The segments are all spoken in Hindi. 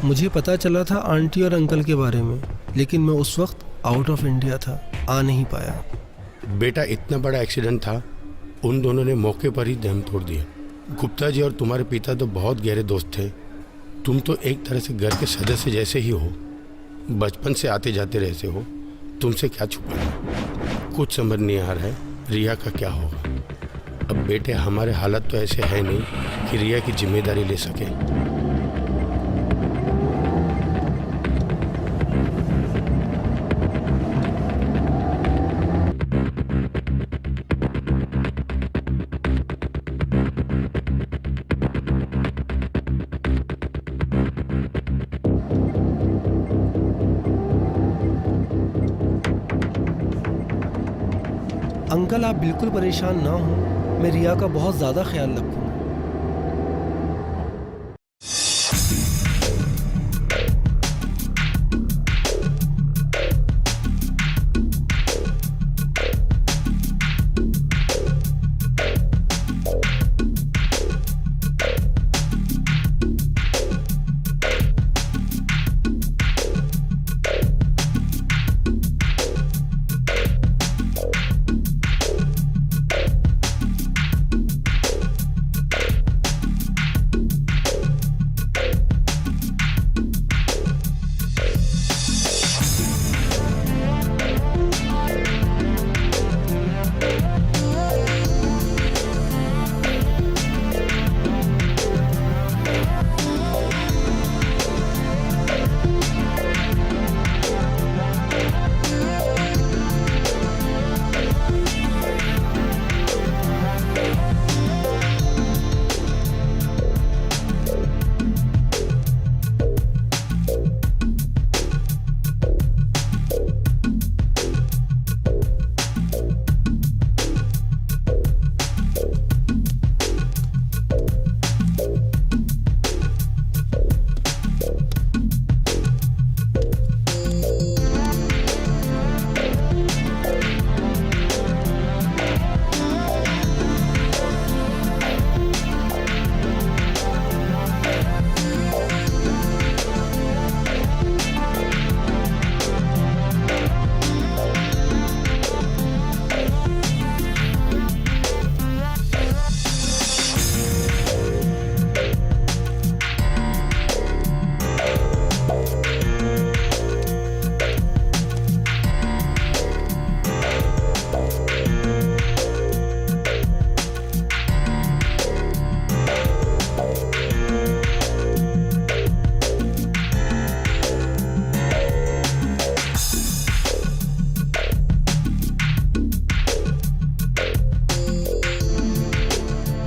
मुझे पता चला था आंटी और अंकल के बारे में, लेकिन मैं उस वक्त आउट ऑफ इंडिया था, आ नहीं पाया। बेटा इतना बड़ा एक्सीडेंट था, उन दोनों ने मौके पर ही दम तोड़ दिया। गुप्ता जी और तुम्हारे पिता तो बहुत गहरे दोस्त थे। तुम तो एक तरह से घर के सदस्य जैसे ही हो, बचपन से आते जाते रहते हो, तुमसे क्या छुपाना। कुछ समझ नहीं आ रहा है रिया का क्या होगा। अब बेटे हमारे हालत तो ऐसे है नहीं कि रिया की जिम्मेदारी ले सके। अंकल आप बिल्कुल परेशान ना हो, मैं रिया का बहुत ज़्यादा ख्याल रखूँगा।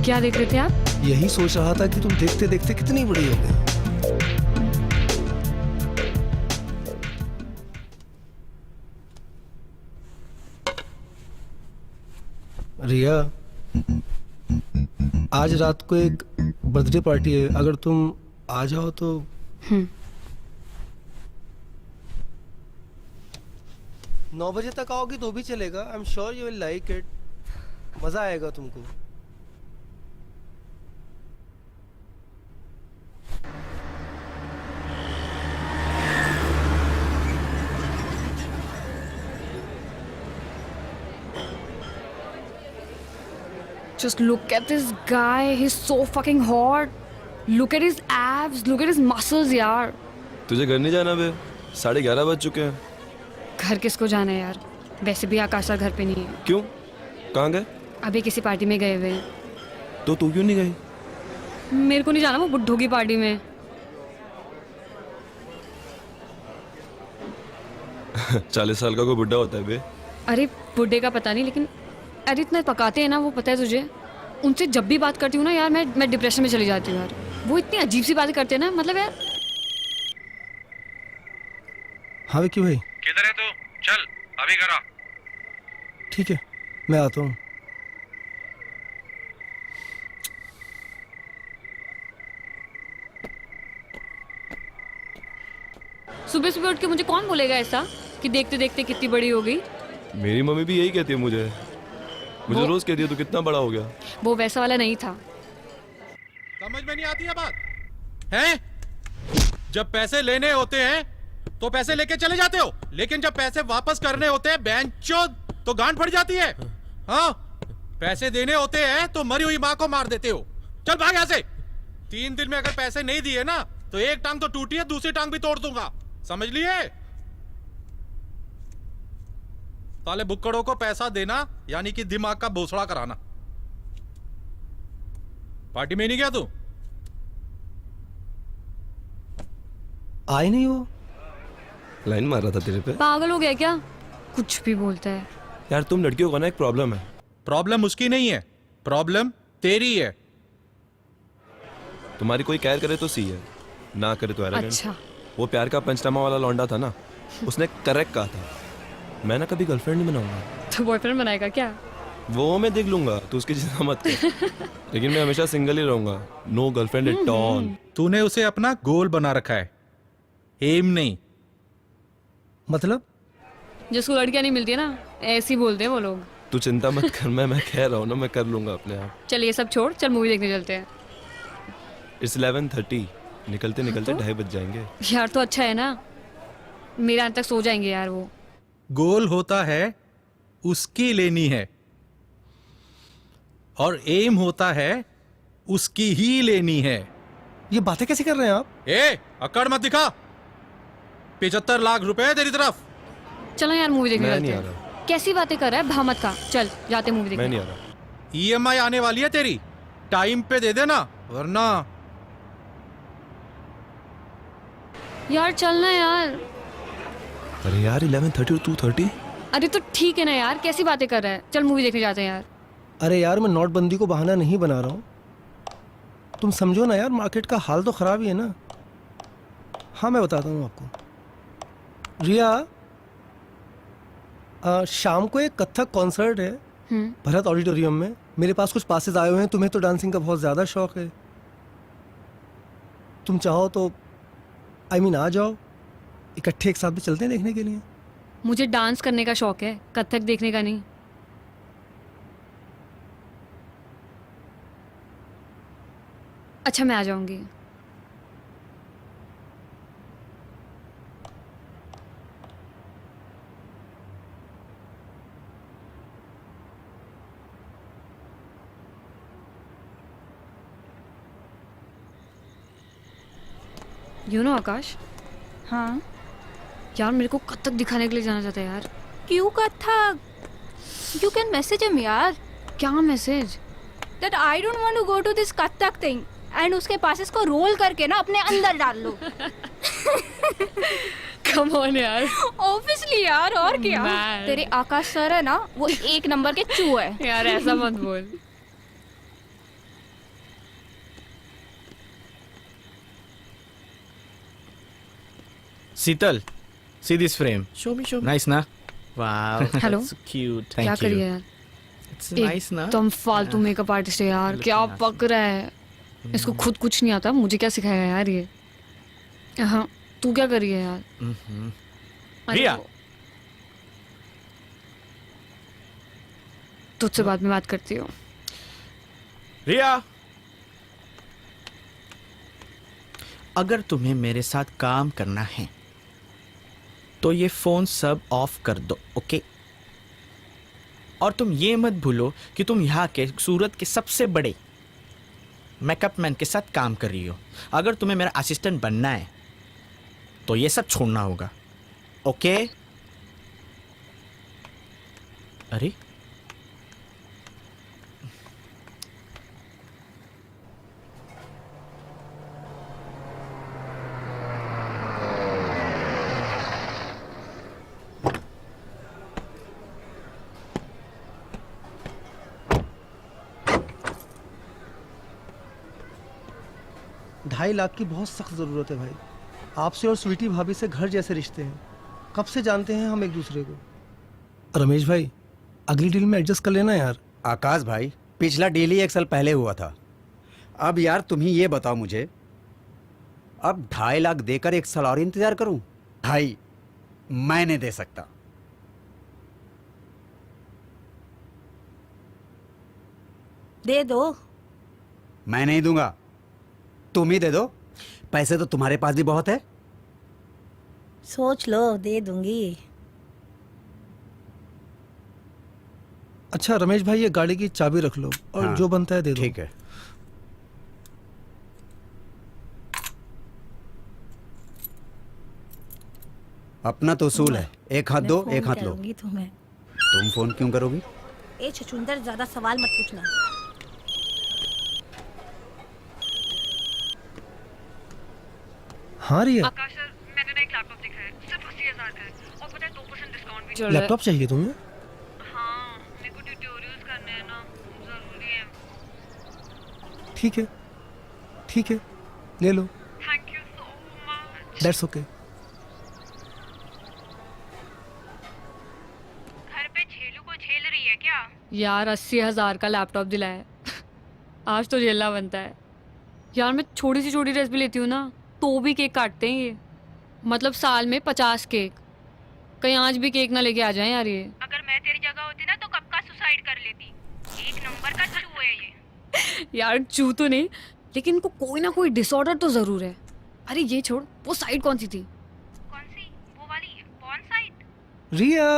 क्या देख रहे थे आप? यही सोच रहा था कि तुम देखते देखते कितनी बड़ी हो गई। रिया, आज रात को एक बर्थडे पार्टी है, अगर तुम आ जाओ तो। 9 बजे तक आओगी तो भी चलेगा। I am sure you will like it, मजा आएगा तुमको। Just look at this guy, he's so fucking hot. Look at his abs, look at his muscles यार। तुझे घर नहीं जाना बे? 11:30 बज चुके हैं। घर किसको जाना है यार? वैसे भी आकाश सर घर पे नहीं है। क्यों? कहाँ गए? अभी किसी पार्टी में गए हुए हैं। तो तू क्यों नहीं गई? मेरे को नहीं जाना वो बुड्ढों की पार्टी में। 40 साल का कोई बुड्ढा होता है बे? अरे बुड्ढे का पता नहीं, लेकिन अरे इतना पकाते हैं ना वो, पता है तुझे? उनसे जब भी बात करती हूँ ना यार, मैं डिप्रेशन में चली जाती हूँ यार। वो इतनी अजीब सी बातें करते हैं ना, मतलब यार। हाँ विक्की भाई, किधर है तू? चल अभी करा। ठीक है मैं आता हूँ। सुबह सुबह उठ के मुझे कौन बोलेगा ऐसा कि देखते देखते कितनी बड़ी हो गई? मेरी मम्मी भी यही कहती है मुझे रोज कहती है तू कितना बड़ा हो गया। वो वैसा वाला नहीं था। समझ में नहीं आती है बात है? जब पैसे लेने होते हैं तो पैसे लेके चले जाते हो, लेकिन जब पैसे वापस करने होते हैं बेंचोद तो गांड फट जाती है। हाँ, पैसे देने होते हैं तो मरी हुई मां को मार देते हो। चल भाग यहां से। 3 दिन में अगर पैसे नहीं दिए ना तो एक टांग तो टूटी है, दूसरी टांग भी तोड़ दूंगा, समझ लिए? साले बुक्कड़ों को पैसा देना यानी कि दिमाग का भोसड़ा कराना। पार्टी में नहीं गया तू? आए नहीं वो। लाइन मार रहा था तेरे पे। पागल हो गया क्या? कुछ भी बोलता है यार तुम लड़कियों को ना एक प्रॉब्लम है। प्रॉब्लम उसकी नहीं है, प्रॉब्लम तेरी है। तुम्हारी कोई केयर करे तो सी है, ना करे तो एरोगेंट। अच्छा। वो प्यार का पंचनामा वाला लौंडा था ना, उसने करेक्ट कहा था, मैं ना कभी गर्लफ्रेंड नहीं बनाऊंगा। तो बॉयफ्रेंड बनाएगा क्या? वो मैं देख लूंगा, तू उसकी चिंता मत कर। लेकिन मैं हमेशा सिंगल ही रहूंगा, नो गर्लफ्रेंड एट ऑल। तूने उसे अपना गोल बना रखा है, एम नहीं। मतलब जिसको लड़कियां नहीं मिलती है ना, ऐसे ही बोलते हैं वो लोग। तू चिंता मत कर, मैं कह रहा हूँ ना, मैं कर लूंगा अपने आप। चल ये सब छोड़, चल मूवी देखने चलते हैं। इट्स 11:30, निकलते निकलते तो? 2:30 बज जाएंगे। यार तो अच्छा है ना, मेरा अंत तक सो जाएंगे यार वो। गोल होता है उसकी लेनी है और एम होता है उसकी ही लेनी है। ये बातें कैसे कर रहे हैं आप? ए, अकड़ मत दिखा। 75 लाख रुपए तेरी तरफ। चलो यार मूवी देखने मैं चलते नहीं आ हैं। कैसी बातें कर रहा है भामत का। चल जाते मूवी मैं देखने। नहीं आ रहा। ईएमआई आने वाली है तेरी, टाइम पे दे देना वरना। यार चलना यार। अरे यार 11:30 और 2:30। अरे तो ठीक है ना यार, कैसी बातें कर रहा है। चल मूवी देखने जाते हैं यार। अरे यार मैं नोटबंदी को बहाना नहीं बना रहा हूँ, तुम समझो ना यार, मार्केट का हाल तो ख़राब ही है ना। हाँ मैं बताता हूँ आपको। रिया, शाम को एक कथक कॉन्सर्ट है भरत ऑडिटोरियम में। मेरे पास कुछ पासेस आए हुए हैं, तुम्हें तो डांसिंग का बहुत ज़्यादा शौक है। तुम चाहो तो आ जाओ, इकट्ठे एक साथ भी चलते हैं देखने के लिए। मुझे डांस करने का शौक है, कथक देखने का नहीं। अच्छा मैं आ जाऊंगी। आकाश। हाँ, यार मेरे को कथक दिखाने के लिए जाना चाहता है यार। क्यों Kathak? You can message him यार। क्या message? That I don't want to go to this Kathak thing and उसके पासेस को रोल करके ना अपने अंदर डाल लो। कम ऑन यार। Obviously यार, और क्या? Man. तेरे आकाश सर है ना, वो 1 नंबर के चूहे है। यार ऐसा मत बोल। शीतल, see this frame. Show me. Nice ना? Wow. Hello. That's cute. Thank क्या you. करिए यार? It's nice ना? एकदम फालतू मेकअप आर्टिस्ट है यार। क्या पक रहा है। इसको खुद कुछ नहीं आता, मुझे क्या सिखाएगा यार ये। हाँ तू क्या करी है यार? अरे रिया। वो- तुझसे बाद में बात करती हूँ। रिया, अगर तुम्हें मेरे साथ काम करना है तो ये फोन सब ऑफ कर दो, ओके? और तुम ये मत भूलो कि तुम यहाँ के सूरत के सबसे बड़े मेकअप मैन के साथ काम कर रही हो। अगर तुम्हें मेरा असिस्टेंट बनना है तो ये सब छोड़ना होगा, ओके? अरे ₹2.5 लाख की बहुत सख्त ज़रूरत है भाई। आपसे और स्वीटी भाभी से घर जैसे रिश्ते हैं, कब से जानते हैं हम एक दूसरे को। रमेश भाई अगली डील में एडजस्ट कर लेना यार। आकाश भाई, पिछला डील ही 1 साल पहले हुआ था। अब यार तुम ही ये बताओ मुझे, अब 2.5 लाख देकर 1 साल और इंतजार करूं? भाई मैं नहीं दे सकता। दे दो। मैं नहीं दूंगा, तुम ही दे दो। पैसे तो तुम्हारे पास भी बहुत है। सोच लो, दे दूंगी। अच्छा रमेश भाई, ये गाड़ी की चाबी रख लो और हाँ, जो बनता है दे दो। ठीक है। अपना तो उसूल है, एक हाथ दो एक हाथ लो। करूंगी तुम्हें। तुम फोन क्यों करोगी? ए छछूंदर, ज्यादा सवाल मत पूछना। हाँ रिया, आकाश सर, मैंने ना एक लैपटॉप देखा है, सिर्फ 80,000 का है और पता है 2% डिस्काउंट भी चल रहा है। लैपटॉप चाहिए तुम्हें? हाँ, मेरे को ट्यूटोरियल्स करने हैं ना, जरूरी है। ठीक है, ठीक है, ले लो। Thank you so much. That's okay. घर पे छेलू को झेल रही है क्या? यार 80,000 का लैपटॉप दिलाया आज तो झेलना बनता है यार। मैं छोटी सी छोटी ड्रेस भी लेती हूँ ना तो भी केक काटते हैं ये, मतलब साल में 50 केक। कहीं आज भी केक ना लेके आ जाएं यार ये। अगर मैं तेरी जगह होती ना तो कब का सुसाइड कर लेती। एक नंबर का चू है ये। यार चू तो नहीं, लेकिन इनको कोई ना कोई डिसऑर्डर तो जरूर है। अरे ये छोड़, वो साइड कौन सी थी? कौन सी? वो वाली कौन side? Riya,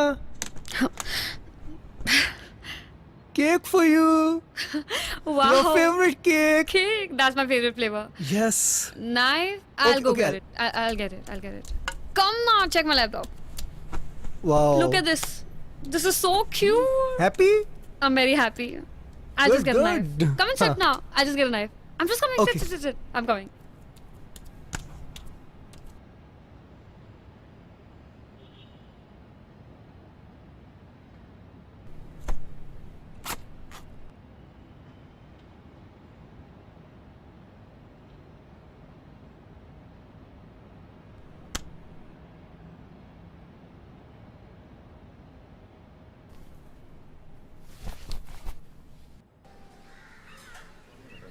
cake for you. Wow. Your favorite cake. Cake, that's my favorite flavor. Yes. Knife, I'll Okay, go okay, get it. I'll get it. I'll get it. Come now, check my laptop. Wow. Look at this. This is so cute. Happy? I'm very happy. I'll just get a knife. Good. Come and sit Huh. now. I'll just get a knife. I'm just coming. Okay. Sit. I'm coming.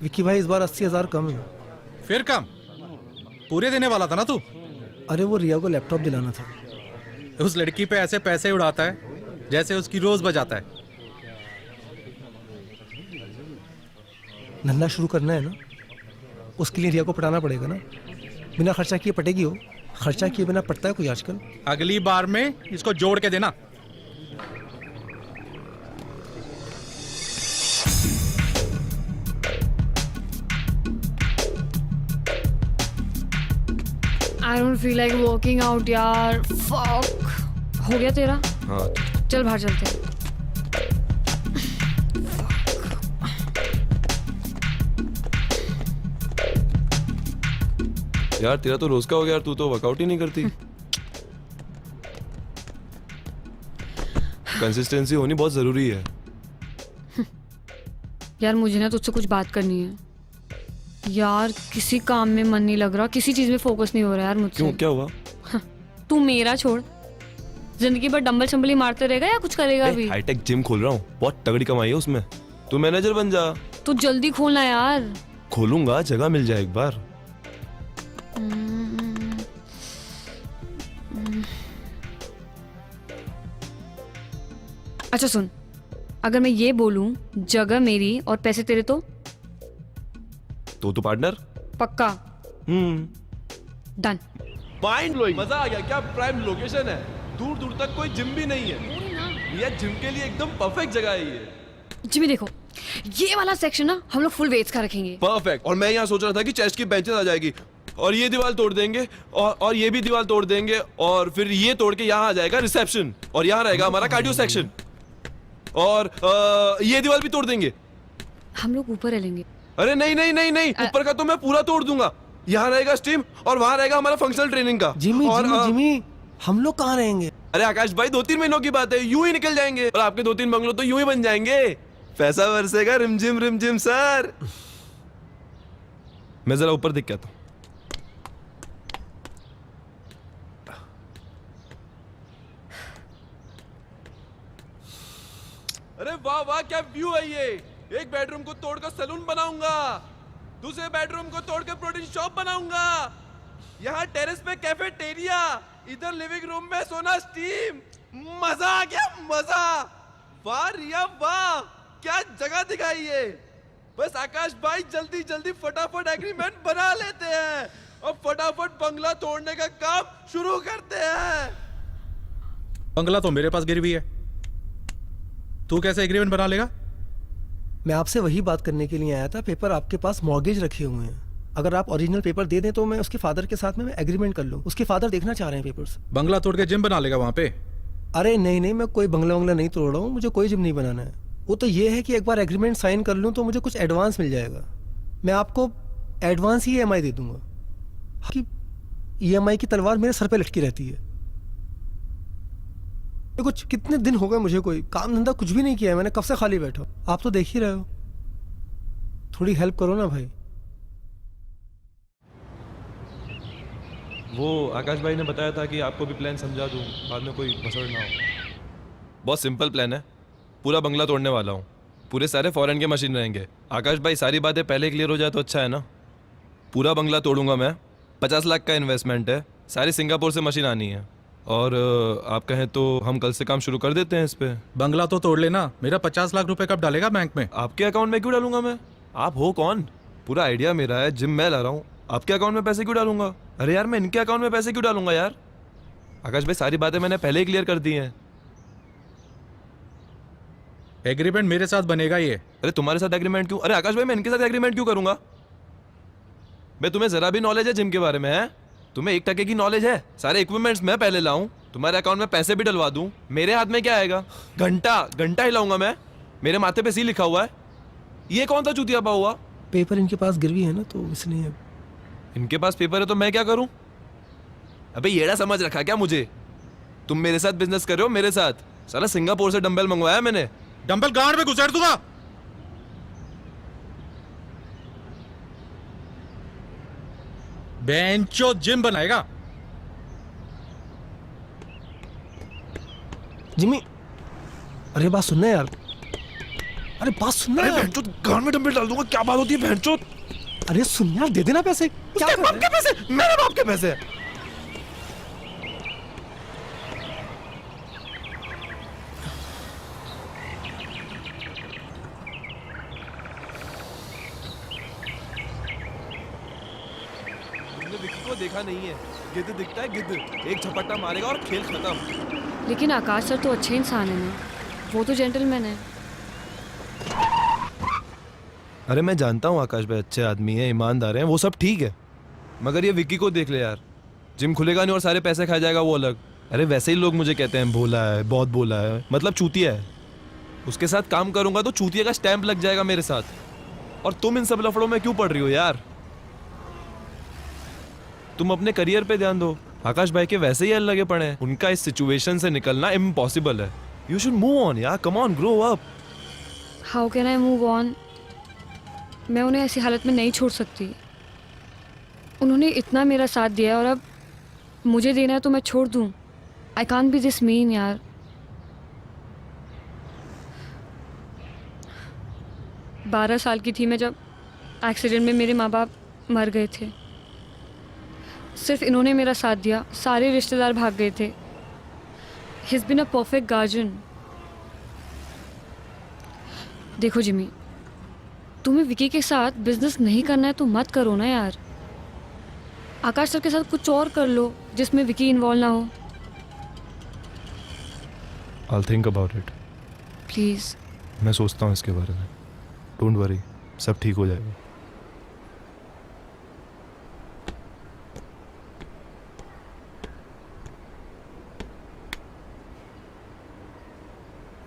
Vicky भाई, इस बार 80,000 कम है। फिर कम? पूरे देने वाला था ना तू। अरे वो रिया को लैपटॉप दिलाना था। उस लड़की पे ऐसे पैसे उड़ाता है जैसे उसकी रोज बजाता है। धंधा शुरू करना है ना, उसके लिए रिया को पटाना पड़ेगा ना। बिना खर्चा किए पटेगी हो? खर्चा किए बिना पटता है कोई आजकल? अगली बार में इसको जोड़ के देना। I don't feel like working out यार। Fuck. हो गया तेरा? हाँ, चल बाहर चलते हैं। यार तेरा तो रोज का हो गया यार, तू तो वर्कआउट ही नहीं करती। कंसिस्टेंसी होनी बहुत जरूरी है। यार मुझे ना तुझसे कुछ बात करनी है यार। किसी काम में मन नहीं लग रहा, किसी चीज में फोकस नहीं हो रहा यार मुझसे। क्यों, क्या हुआ? तू मेरा छोड़, जिंदगी भर डंबल शंबल ही मारते रहेगा या कुछ करेगा अभी? हाईटेक जिम खोल रहा हूँ, बहुत तगड़ी कमाई है उसमें। तू मैनेजर बन जा। तू जल्दी खोलना यार। खोलूंगा, जगह मिल जाए एक बार। अच्छा सुन, अगर मैं ये बोलूं जगह मेरी और पैसे तेरे तो पार्टनर पक्का? डन। माइंड ब्लोइंग, मजा आ गया। क्या प्राइम लोकेशन है, दूर दूर तक कोई जिम भी नहीं है। ये जिम के लिए एकदम परफेक्ट जगह है ये। जिमी देखो, ये वाला सेक्शन ना हम लोग फुल वेट्स का रखेंगे। परफेक्ट। और मैं यहाँ सोच रहा था कि चेस्ट की बेंचेस आ जाएगी और ये दीवार तोड़ देंगे और ये भी दीवार तोड़ देंगे और फिर ये तोड़ के यहाँ आ जाएगा रिसेप्शन और यहाँ रहेगा हमारा कार्डियो सेक्शन और ये दीवार भी तोड़ देंगे। हम लोग ऊपर रह लेंगे। अरे नहीं नहीं नहीं नहीं, ऊपर का तो मैं पूरा तोड़ दूंगा। यहाँ रहेगा स्टीम और वहाँ रहेगा हमारा फंक्शनल ट्रेनिंग का। जिमी और जिमी जिमी, हम लोग कहाँ रहेंगे? अरे आकाश भाई, 2-3 महीनों की बात है, यूं ही निकल जाएंगे और आपके 2-3 बंगलो तो यूं ही बन जाएंगे। पैसा बरसेगा रिमझिम सर। मैं जरा ऊपर देख के आता हूं। अरे वाह वाह, क्या व्यू है ये। एक बेडरूम को तोड़कर सैलून बनाऊंगा, दूसरे बेडरूम को तोड़कर प्रोटीन शॉप बनाऊंगा, यहाँ टेरेस पे कैफेटेरिया, इधर लिविंग रूम में सोना स्टीम। मजा आ गया, मजा। वाह रिया वाह, क्या जगह दिखाई है। बस आकाश भाई जल्दी जल्दी फटाफट एग्रीमेंट बना लेते हैं अब फटाफट बंगला तोड़ने का काम शुरू करते हैं। बंगला तो मेरे पास गिरवी है, तू कैसे एग्रीमेंट बना लेगा? मैं आपसे वही बात करने के लिए आया था। पेपर आपके पास मॉर्गेज रखे हुए हैं, अगर आप ओरिजिनल पेपर दे दें तो मैं उसके फादर के साथ में एग्रीमेंट कर लूँ। उसके फादर देखना चाह रहे हैं पेपर्स। बंगला तोड़ के जिम बना लेगा वहां पे? अरे नहीं नहीं, मैं कोई बंगला वंगला नहीं तोड़ रहा हूँ, मुझे कोई जिम नहीं बनाना है। वो तो ये है कि एक बार एग्रीमेंट साइन कर लूँ तो मुझे कुछ एडवांस मिल जाएगा। मैं आपको एडवांस ही EMI दे दूंगा। कि EMI की तलवार मेरे सर पे लटकी रहती है। ये कुछ कितने दिन हो गए मुझे कोई काम धंधा कुछ भी नहीं किया है, मैंने कब से खाली बैठा हूं। आप तो देख ही रहे हो, थोड़ी हेल्प करो ना भाई। वो आकाश भाई ने बताया था कि आपको भी प्लान समझा दूं, बाद में कोई भसड़ ना हो। बहुत सिंपल प्लान है, पूरा बंगला तोड़ने वाला हूँ। पूरे सारे फॉरेन के मशीन रहेंगे। आकाश भाई सारी बातें पहले क्लियर हो जाए तो अच्छा है ना। पूरा बंगला तोड़ूंगा मैं, 50 लाख का इन्वेस्टमेंट है, सारी सिंगापुर से मशीन आनी है। और आप कहें तो हम कल से काम शुरू कर देते हैं इस पे। बंगला तो तोड़ लेना, मेरा 50 लाख रुपए कब डालेगा बैंक में? आपके अकाउंट में क्यों डालूंगा मैं? आप हो कौन? पूरा आइडिया मेरा है, जिम मैं ला रहा हूँ, आपके अकाउंट में पैसे क्यों डालूंगा? अरे यार मैं इनके अकाउंट में पैसे क्यों डालूंगा यार? आकाश भाई सारी बातें मैंने पहले ही क्लियर कर दी हैं। एग्रीमेंट मेरे साथ बनेगा ये। अरे तुम्हारे साथ एग्रीमेंट क्यों? अरे आकाश भाई मैं इनके साथ एग्रीमेंट क्यों करूंगा? भाई तुम्हें जरा भी नॉलेज है जिम के बारे में? है तुम्हें 1% की नॉलेज है? सारे इक्विपमेंट्स मैं पहले लाऊं, तुम्हारे अकाउंट में पैसे भी डलवा दूं, मेरे हाथ में क्या आएगा? घंटा हिलाऊंगा मैं, मेरे माथे पे सी लिखा हुआ है। ये कौन सा चूतिया पा हुआ? पेपर इनके पास गिरवी है ना, तो इसलिए। इनके पास पेपर है तो मैं क्या करूं? अबे येड़ा समझ रखा क्या मुझे? तुम मेरे साथ बिजनेस कर रहे हो, मेरे साथ। साला सिंगापुर से डंबल मंगवाया मैंने। डंबल गांड में घुसेड़ दूंगा। बेंचो जिम बनाएगा। जिमी, अरे बात सुनना यार, अरे बात सुनना यार। भैंचोद गांड में डंबल डाल दूंगा, क्या बात होती है भैंचोद? अरे सुन यार, दे देना पैसे। क्या उसके बाप के पैसे? मेरे बाप के पैसे? तुमने विक्की को देखा नहीं है, गिद्ध दिखता है गिद्ध, एक झपट्टा मारेगा और खेल खत्म। लेकिन आकाश सर तो अच्छे इंसान है ना, वो तो जेंटलमैन है। अरे मैं जानता हूँ आकाश भाई अच्छे आदमी हैं, ईमानदार हैं, वो सब ठीक है, मगर ये विक्की को देख ले यार, जिम खुलेगा नहीं और सारे पैसे खा जाएगा वो अलग। अरे वैसे ही लोग मुझे कहते हैं भोला है, बहुत भोला है, मतलब चूतिया है। उसके साथ काम करूंगा तो चूतिया का स्टैंप लग जाएगा मेरे साथ। और तुम इन सब लफड़ों में क्यों पड़ रही हो यार? तुम अपने करियर पे ध्यान दो। आकाश भाई के वैसे ही हल लगे पड़े हैं, उनका इस सिचुएशन से निकलना इम्पॉसिबल है। यू शुड मूव ऑन यार, come on, grow up. How can I move on? मैं उन्हें ऐसी हालत में नहीं छोड़ सकती। उन्होंने इतना मेरा साथ दिया और अब मुझे देना है तो मैं छोड़ दूं? I can't be this mean यार। बारह साल की थी मैं जब एक्सीडेंट में मेरे माँ बाप मर गए थे। सिर्फ इन्होंने मेरा साथ दिया, सारे रिश्तेदार भाग गए थे। He is been a perfect guardian. देखो जिमी, तुम्हें विकी के साथ बिजनेस नहीं करना है तो मत करो ना यार। आकाश सर के साथ कुछ और कर लो जिसमें विकी इन्वॉल्व ना हो। I'll think about it. Please. मैं सोचता हूँ इसके बारे में। डोंट वरी, सब ठीक हो जाएगा।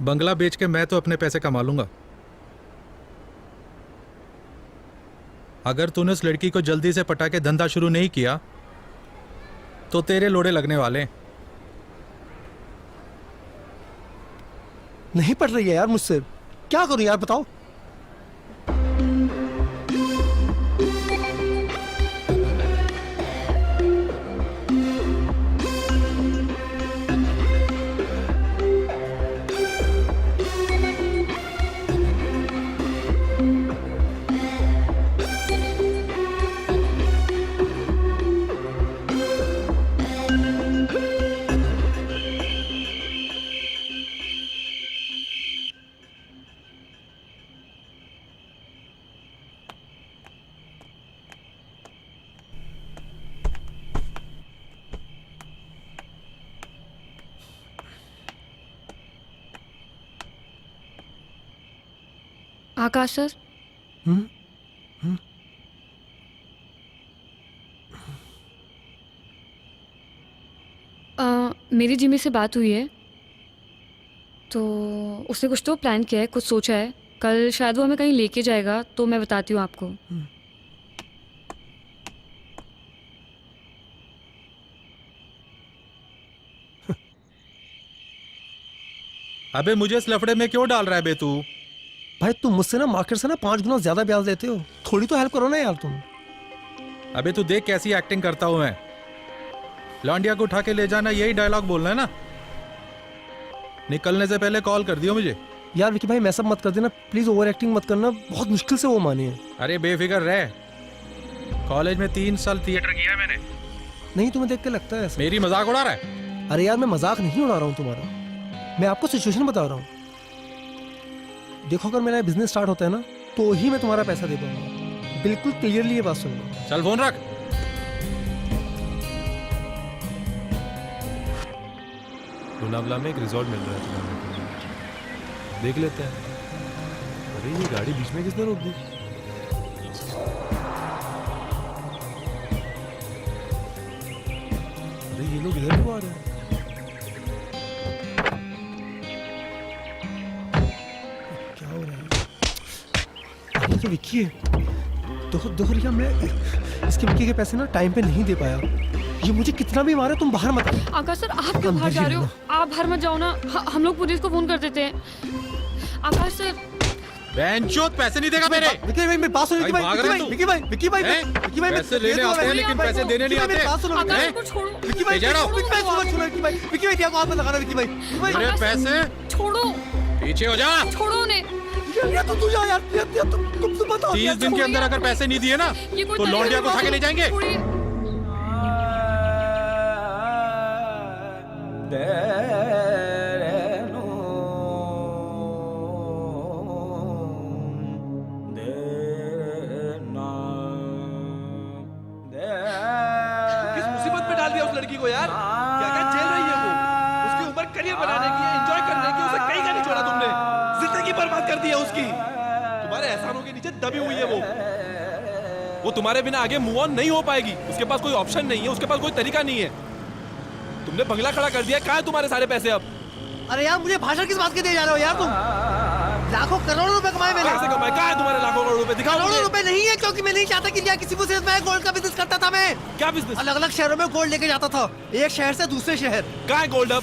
बंगला बेच के मैं तो अपने पैसे कमा लूंगा। अगर तूने उस लड़की को जल्दी से पटा के धंधा शुरू नहीं किया तो तेरे लोड़े लगने वाले हैं। नहीं पड़ रही है यार मुझसे, क्या करूं यार बताओ। आकाश सर, मेरी जिमी से बात हुई है, तो उसने कुछ तो प्लान किया है, कुछ सोचा है। कल शायद वो हमें कहीं लेके जाएगा, तो मैं बताती हूँ आपको। अबे मुझे इस लफड़े में क्यों डाल रहा है बे तू? भाई तुम मुझसे ना मार्केट से ना 5 गुना ज्यादा ब्याज लेते हो, थोड़ी तो हेल्प करो ना यार तुम। अबे तू देख कैसी एक्टिंग करता हूं मैं। लौंडिया को उठा के ले जाना, यही डायलॉग बोलना है ना? निकलने से पहले कॉल कर दियो मुझे। यार विकी भाई, मैं सब मत कर देना प्लीज, ओवर एक्टिंग मत करना, बहुत मुश्किल से वो माने हैं। अरे बेफिक्र रह, कॉलेज में 3 साल थिएटर किया है मैंने। नहीं, तुम्हें देख के लगता है ऐसा। मेरी मजाक उड़ा रहा है? अरे यार मैं मजाक नहीं उड़ा रहा हूँ तुम्हारा, मैं आपको सिचुएशन बता रहा हूँ। देखो अगर मेरा बिजनेस स्टार्ट होता है ना, तो ही मैं तुम्हारा पैसा दे पाऊंगा, बिल्कुल क्लियरली ये बात सुन लो। चल फोन रख। लोनावला में एक रिजॉर्ट मिल रहा है तुम्हारे, देख लेते हैं। अरे ये गाड़ी बीच में किसने रोक दी? अरे ये लोग इधर क्यों आ रहे हैं? क्या हो रहा है? ये तो विक्की है। देखो रिया, मैं इसके विक्की के पैसे ना टाइम पे नहीं दे पाया। ये मुझे कितना भी मारे, तुम बाहर मत आओ। आकाश सर, आप क्यों बाहर जा रहे हो? आप बाहर मत जाओ ना, हम लोग पुलिस को फोन कर देते हैं। आकाश सर, बेंचोद पैसे नहीं देगा मेरे। विक्की भाई मेरी बात सुनो। भाई, भाग रहे हो तुम? विक्की भाई पैसे लेने आते हैं लेकिन पैसे देने नहीं आते। आकाश को छोड़ो। विक्की भाई भेजा रहा हूं। विक्की भाई क्या हाथ में लगा रहा है? विक्की भाई मेरे पैसे छोड़ो, पीछे हो जा। छोड़ो उन्हें। यार तू जा यार, तुम बताओ। 30 दिन के अंदर अगर पैसे नहीं दिए ना, ये कोई तो लौंडिया को उठा के ले जाएंगे। छोड़िए। किस मुसीबत में डाल दिया उस लड़की को यार? क्या क्या झेल रही है वो? उसकी उम्र करियर बनाने की है, एंजॉय करने की, उसे कहीं का नहीं छोड़ा तुमने। जिंदगी बर्बाद कर दी है उसकी। तुम्हारे एहसानों के नीचे दबी हुई है वो तुम्हारे बिना आगे मूव ऑन नहीं हो पाएगी। उसके पास कोई ऑप्शन नहीं है, उसके पास कोई तरीका नहीं है। तुमने बंगला खड़ा कर दिया, कहाँ है तुम्हारे सारे पैसे अब? अरे यार मुझे भाषण किस बात के दिए जा रहे हो यार तुम? लाखों करोड़ों रुपए कमाए मैंने। कहाँ से कमाए? कहाँ है तुम्हारे लाखों करोड़ रुपए? दिखाओ करोड़ों मुझे। रुपए नहीं है, क्योंकि मैं नहीं चाहता कि किसी मुसीबत में गोल्ड का बिजनेस करता था मैं। क्या बिजनेस? अलग अलग शहरों में गोल्ड लेके जाता था, एक शहर से दूसरे शहर। कहाँ है गोल्ड अब?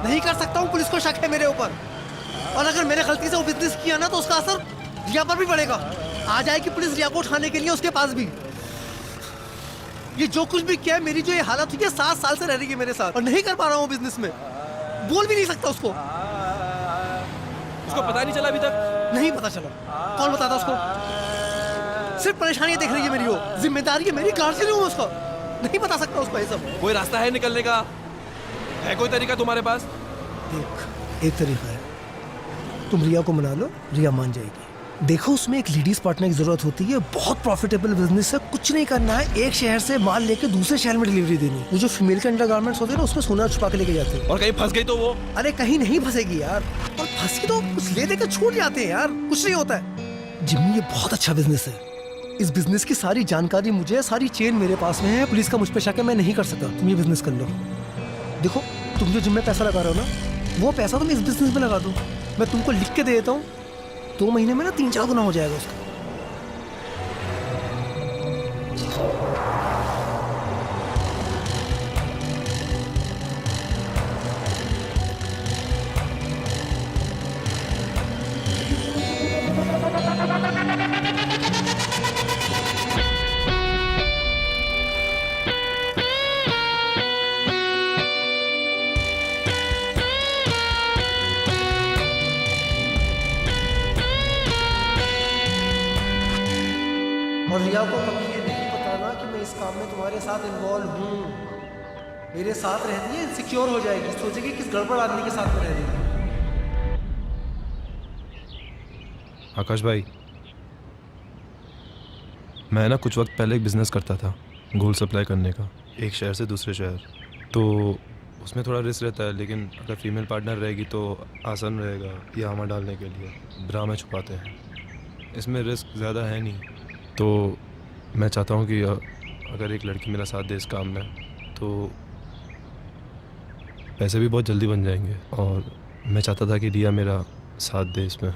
नहीं कर सकता हूँ, पुलिस को शक है मेरे ऊपर। और अगर मैंने गलती से वो बिजनेस किया ना, तो उसका असर रिया पर भी पड़ेगा। आ जाएगी पुलिस रिया को उठाने के लिए उसके पास भी। ये जो कुछ भी किया है, मेरी जो ये हालत हुई है, 7 साल से रह रही है मेरे साथ, और नहीं कर पा रहा हूँ बिजनेस में। बोल भी नहीं सकता उसको पता नहीं चला अभी तक? नहीं पता चला। कौन बताता उसको? सिर्फ परेशानियां देख रही है मेरी वो। जिम्मेदारी है मेरी, गार्जियन हूँ उसका। नहीं बता सकता उसको ये सब। कोई रास्ता है निकलने का? है कोई तरीका तुम्हारे पास? देख, एक तरीका है, तुम रिया को मना लो, रिया मान जाएगी। देखो उसमें एक लेडीज पार्टनर की जरूरत होती है, बहुत प्रॉफिटेबल बिजनेस है। कुछ नहीं करना है, एक शहर से माल लेके दूसरे शहर में डिलीवरी देनी है। वो जो फीमेल के अंडरगारमेंट्स होते हैं ना, उसमें सोना छुपा के लेके जाते हैं। और कहीं फंस गई तो वो? अरे कहीं नहीं फंसेगी यार, और फंसी तो कुछ ले देकर छूट जाते हैं यार, कुछ नहीं होता है। जिम्मी, ये बहुत अच्छा बिजनेस है। इस बिजनेस की सारी जानकारी मुझे, सारी चेन मेरे पास में है। पुलिस का मुझ पे शक है, मैं नहीं कर सकता। तुम ये बिजनेस कर लो। देखो तुम जो जिम में पैसा लगा रहे हो ना, वो पैसा तुम इस बिजनेस में लगा दो। मैं तुमको लिख के दे देता हूँ, 2 महीने में ना 3-4 गुना हो जाएगा उसका। और रिया को कभी ये नहीं बताना कि मैं इस काम में तुम्हारे साथ इन्वॉल्व हूँ। मेरे साथ रहती है, इनसिक्योर हो जाएगी, सोचेगी किस गड़बड़ आदमी के साथ में रह रही है। आकाश भाई, मैं ना कुछ वक्त पहले एक बिज़नेस करता था, गोल्ड सप्लाई करने का, एक शहर से दूसरे शहर। तो उसमें थोड़ा रिस्क रहता है, लेकिन अगर फीमेल पार्टनर रहेगी तो आसान रहेगा ये हमा डालने के लिए। ब्रा में छुपाते हैं। इसमें रिस्क ज़्यादा है नहीं, तो मैं चाहता हूँ कि अगर एक लड़की मेरा साथ दे इस काम में तो पैसे भी बहुत जल्दी बन जाएंगे, और मैं चाहता था कि रिया मेरा साथ दे इसमें।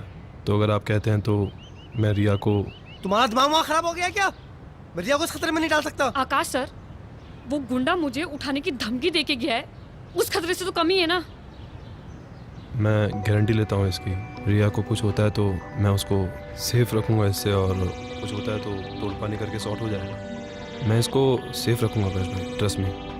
तो अगर आप कहते हैं तो मैं रिया को... तुम्हारा दिमाग वहाँ खराब हो गया क्या? मैं रिया को इस खतरे में नहीं डाल सकता। आकाश सर, वो गुंडा मुझे उठाने की धमकी दे के गया है, उस खतरे से तो कम ही है ना। मैं गारंटी लेता हूँ इसकी, रिया को कुछ होता है तो मैं उसको सेफ रखूँगा इससे, और कुछ होता है तो तोड़ पानी करके सॉर्ट हो जाएगा। मैं इसको सेफ रखूँगा आकाश भाई, ट्रस्ट मी।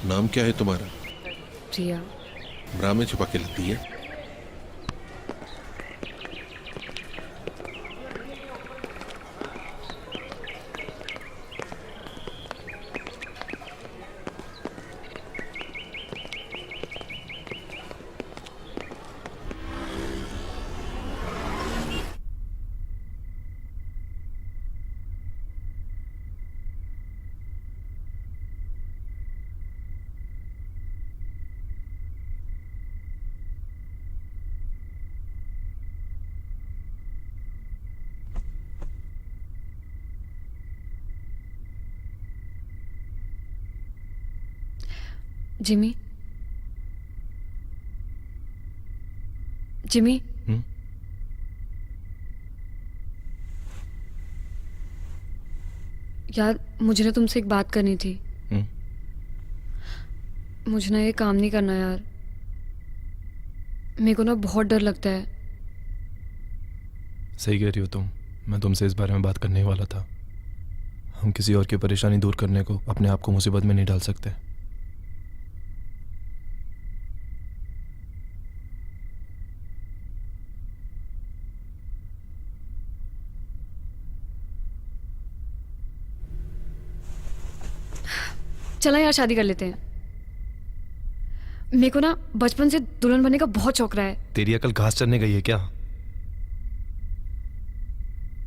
नाम क्या है तुम्हारा? रिया। ब्रा में छुपा के लगती है। जिमी, जिमी, यार मुझे ना तुमसे एक बात करनी थी। मुझे ना ये काम नहीं करना यार, मेरे को ना बहुत डर लगता है। सही कह रही हो तुम, मैं तुमसे इस बारे में बात करने ही वाला था। हम किसी और की परेशानी दूर करने को अपने आप को मुसीबत में नहीं डाल सकते। चला यार शादी कर लेते हैं। मेरे को ना बचपन से दुल्हन बनने का बहुत शौक रहा है। तेरी अकल घास चरने गई है क्या?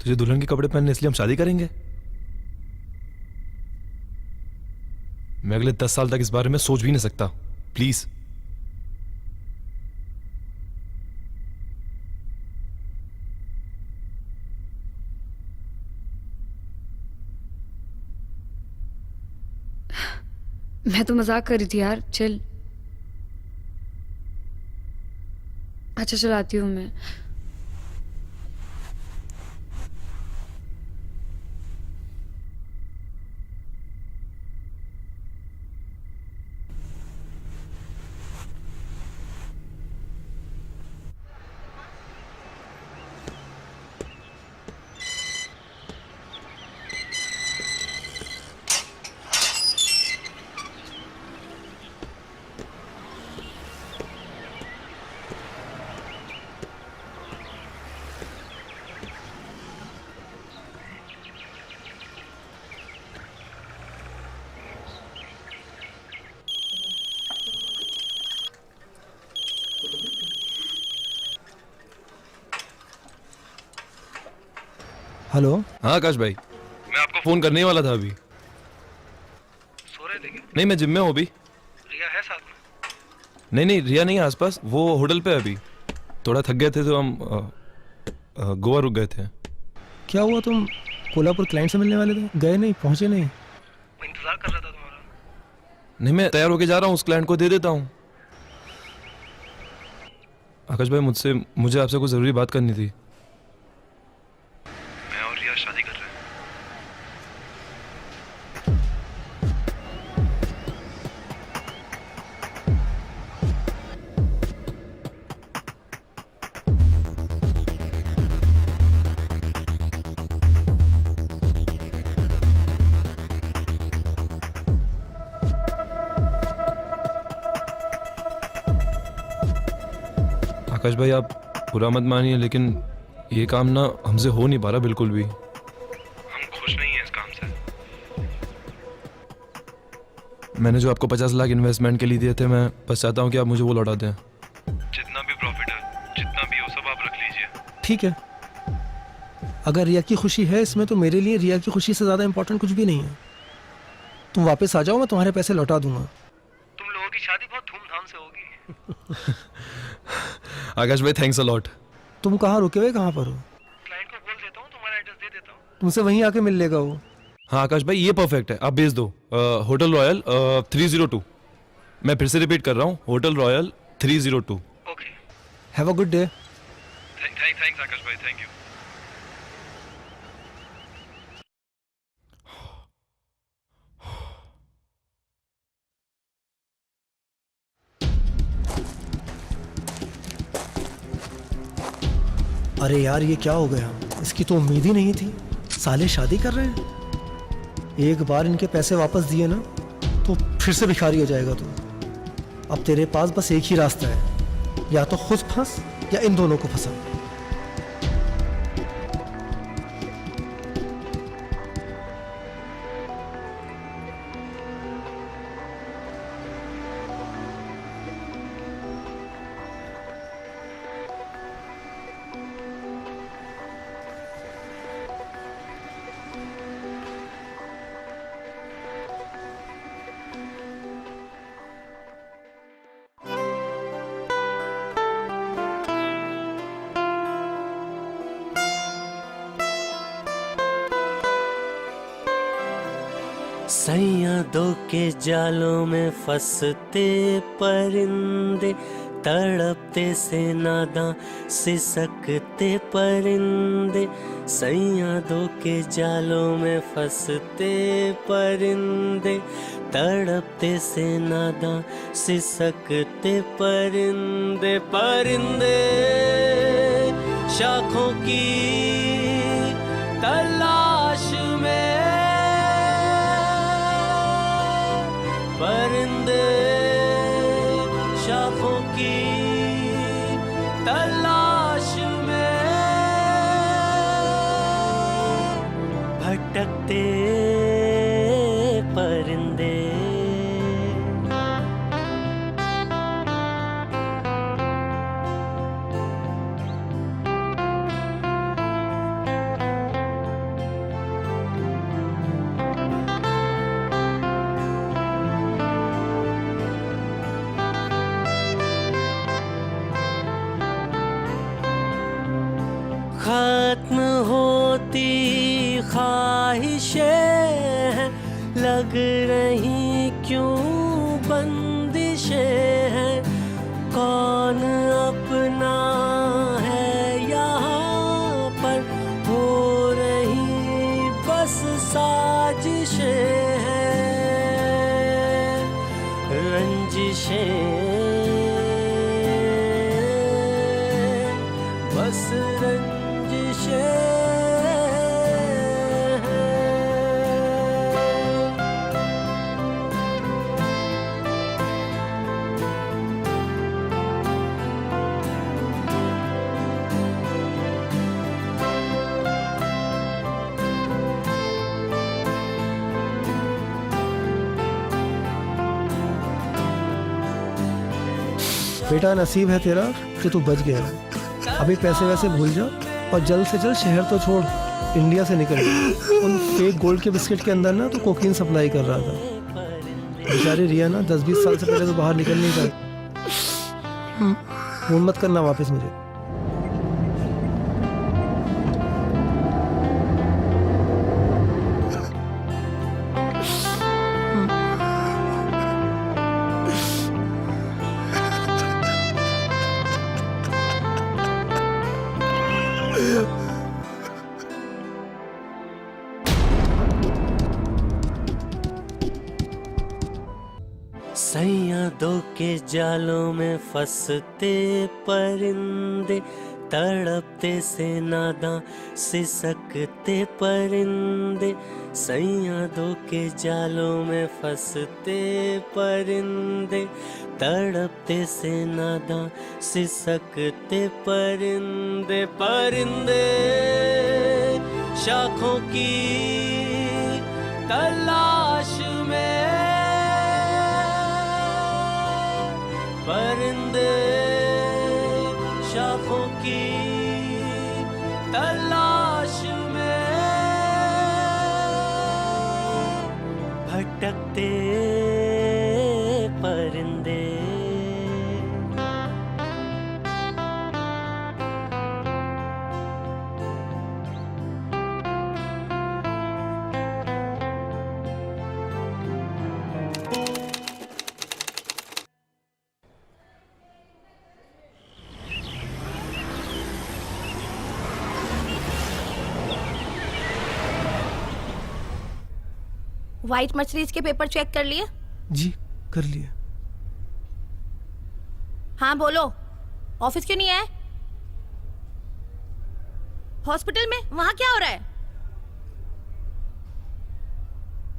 तुझे दुल्हन के कपड़े पहनने इसलिए हम शादी करेंगे? मैं अगले 10 साल तक इस बारे में सोच भी नहीं सकता। प्लीज। मैं तो मजाक कर रही थी यार, चिल। अच्छा चलाती हूँ मैं। हेलो। हाँ आकाश भाई, मैं आपको फोन करने ही वाला था अभी। सो रहे थे क्या? नहीं, मैं जिम में हूँ अभी। रिया है साथ में? नहीं, रिया नहीं है आसपास, वो होटल पे है अभी। थोड़ा थक गए थे तो हम गोवा रुक गए थे। क्या हुआ, तुम कोल्हापुर क्लाइंट से मिलने वाले थे, गए नहीं, पहुंचे नहीं? मैं इंतजार कर रहा था तुम्हारा। नहीं, मैं तैयार होके जा रहा हूँ, उस क्लाइंट को दे देता हूँ। आकाश भाई, मुझे आपसे कुछ जरूरी बात करनी थी। मैं और रिया शादी कर रहे हैं। आकाश भाई, आप बुरा मत मानिए, लेकिन ये काम ना हमसे हो नहीं पा रहा बिल्कुल भी। हम खुश नहीं हैं इस काम से। मैंने जो आपको 50 लाख इन्वेस्टमेंट के लिए दिए थे, मैं बस चाहता हूँ कि आप मुझे वो लौटा दें। जितना भी प्रॉफिट है, जितना भी हो, सब आप रख लीजिए। ठीक है, अगर रिया की खुशी है इसमें तो मेरे लिए रिया की खुशी से ज़्यादा इंपॉर्टेंट कुछ भी नहीं है। तुम वापस आ जाओ, मैं तुम्हारे पैसे लौटा दूंगा। तुम लोगों की शादी बहुत धूमधाम से होगी। आकाश भाई, थैंक्स अ लॉट। तुम कहाँ रुके हुए, कहाँ पर हो? क्लाइंट को बोल देता हूँ, तुम्हारा एड्रेस दे देता हूँ। तुमसे वहीं आके मिल लेगा वो। हाँ आकाश भाई, ये परफेक्ट है, आप भेज दो। Hotel Royal 302। मैं फिर से रिपीट कर रहा हूँ, Hotel Royal 302। Okay. Have a good day. Thanks Akash भाई, थैंक यू। अरे यार, ये क्या हो गया, इसकी तो उम्मीद ही नहीं थी। साले शादी कर रहे हैं। एक बार इनके पैसे वापस दिए ना तो फिर से भिखारी हो जाएगा तू। अब तेरे पास बस एक ही रास्ता है, या तो खुद फंस या इन दोनों को फंसा। सैयदों के जालों में फंसते परिंदे, तड़पते से नादां सिसकते परिंदे। सैयदों के जालों में फंसते परिंदे, तड़पते से नादां सिसकते परिंदे। परिंदे शाखों की तलाश में, परिंदे शाखों की तलाश में भटकते परिंदे। खत्म होती ख्वाहिशें हैं, लग रही क्यों बंदिशें हैं। कौन अपना है यहाँ पर, हो रही बस साजिशें हैं, रंजिशें बस रंजिशें। बेटा, नसीब है तेरा कि तू बच गया। अभी पैसे वैसे भूल जा और जल्द से जल्द शहर तो छोड़। इंडिया से निकल गई। उन फेक गोल्ड के बिस्किट के अंदर ना तो कोकीन सप्लाई कर रहा था। बेचारी रिया ना 10-20 साल से पहले तो बाहर निकल नहीं पाई। फोन मत करना वापस मुझे। सैयदों के जालों में फंसते परिंदे, तड़पते से नादां सिसकते परिंदे। सैयदों के जालों में फंसते परिंदे, तड़पते से नादां सिसकते परिंदे। परिंदे शाखों की तलाश में, परिंदे शाखों की तलाश में भटकते परिंदे। व्हाइट मर्सिडीज के पेपर चेक कर लिए? जी कर लिया। हाँ बोलो, ऑफिस क्यों नहीं आए? हॉस्पिटल में वहां क्या हो रहा है?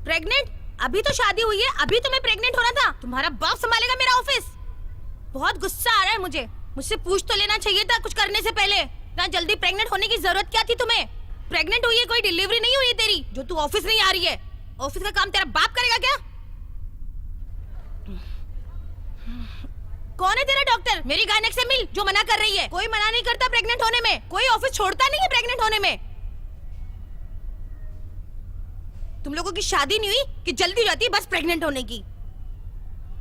प्रेग्नेंट? अभी तो शादी हुई है, अभी तुम्हें प्रेग्नेंट होना था। तुम्हारा बाप संभालेगा मेरा ऑफिस। बहुत गुस्सा आ रहा है मुझसे पूछ तो लेना चाहिए था कुछ करने से पहले। इतना जल्दी प्रेग्नेंट होने की जरूरत क्या थी तुम्हें? प्रेग्नेंट हुई है, कोई डिलीवरी नहीं हुई है तेरी जो तू ऑफिस नहीं आ रही है। ऑफिस का काम तेरा बाप करेगा क्या? कौन है तेरा डॉक्टर? मेरी गायनेक से मिल जो मना कर रही है। कोई मना नहीं करता प्रेग्नेंट होने में, कोई ऑफिस छोड़ता नहीं है प्रेग्नेंट होने में। तुम लोगों की शादी नहीं हुई कि जल्दी हो जाती है बस प्रेग्नेंट होने की।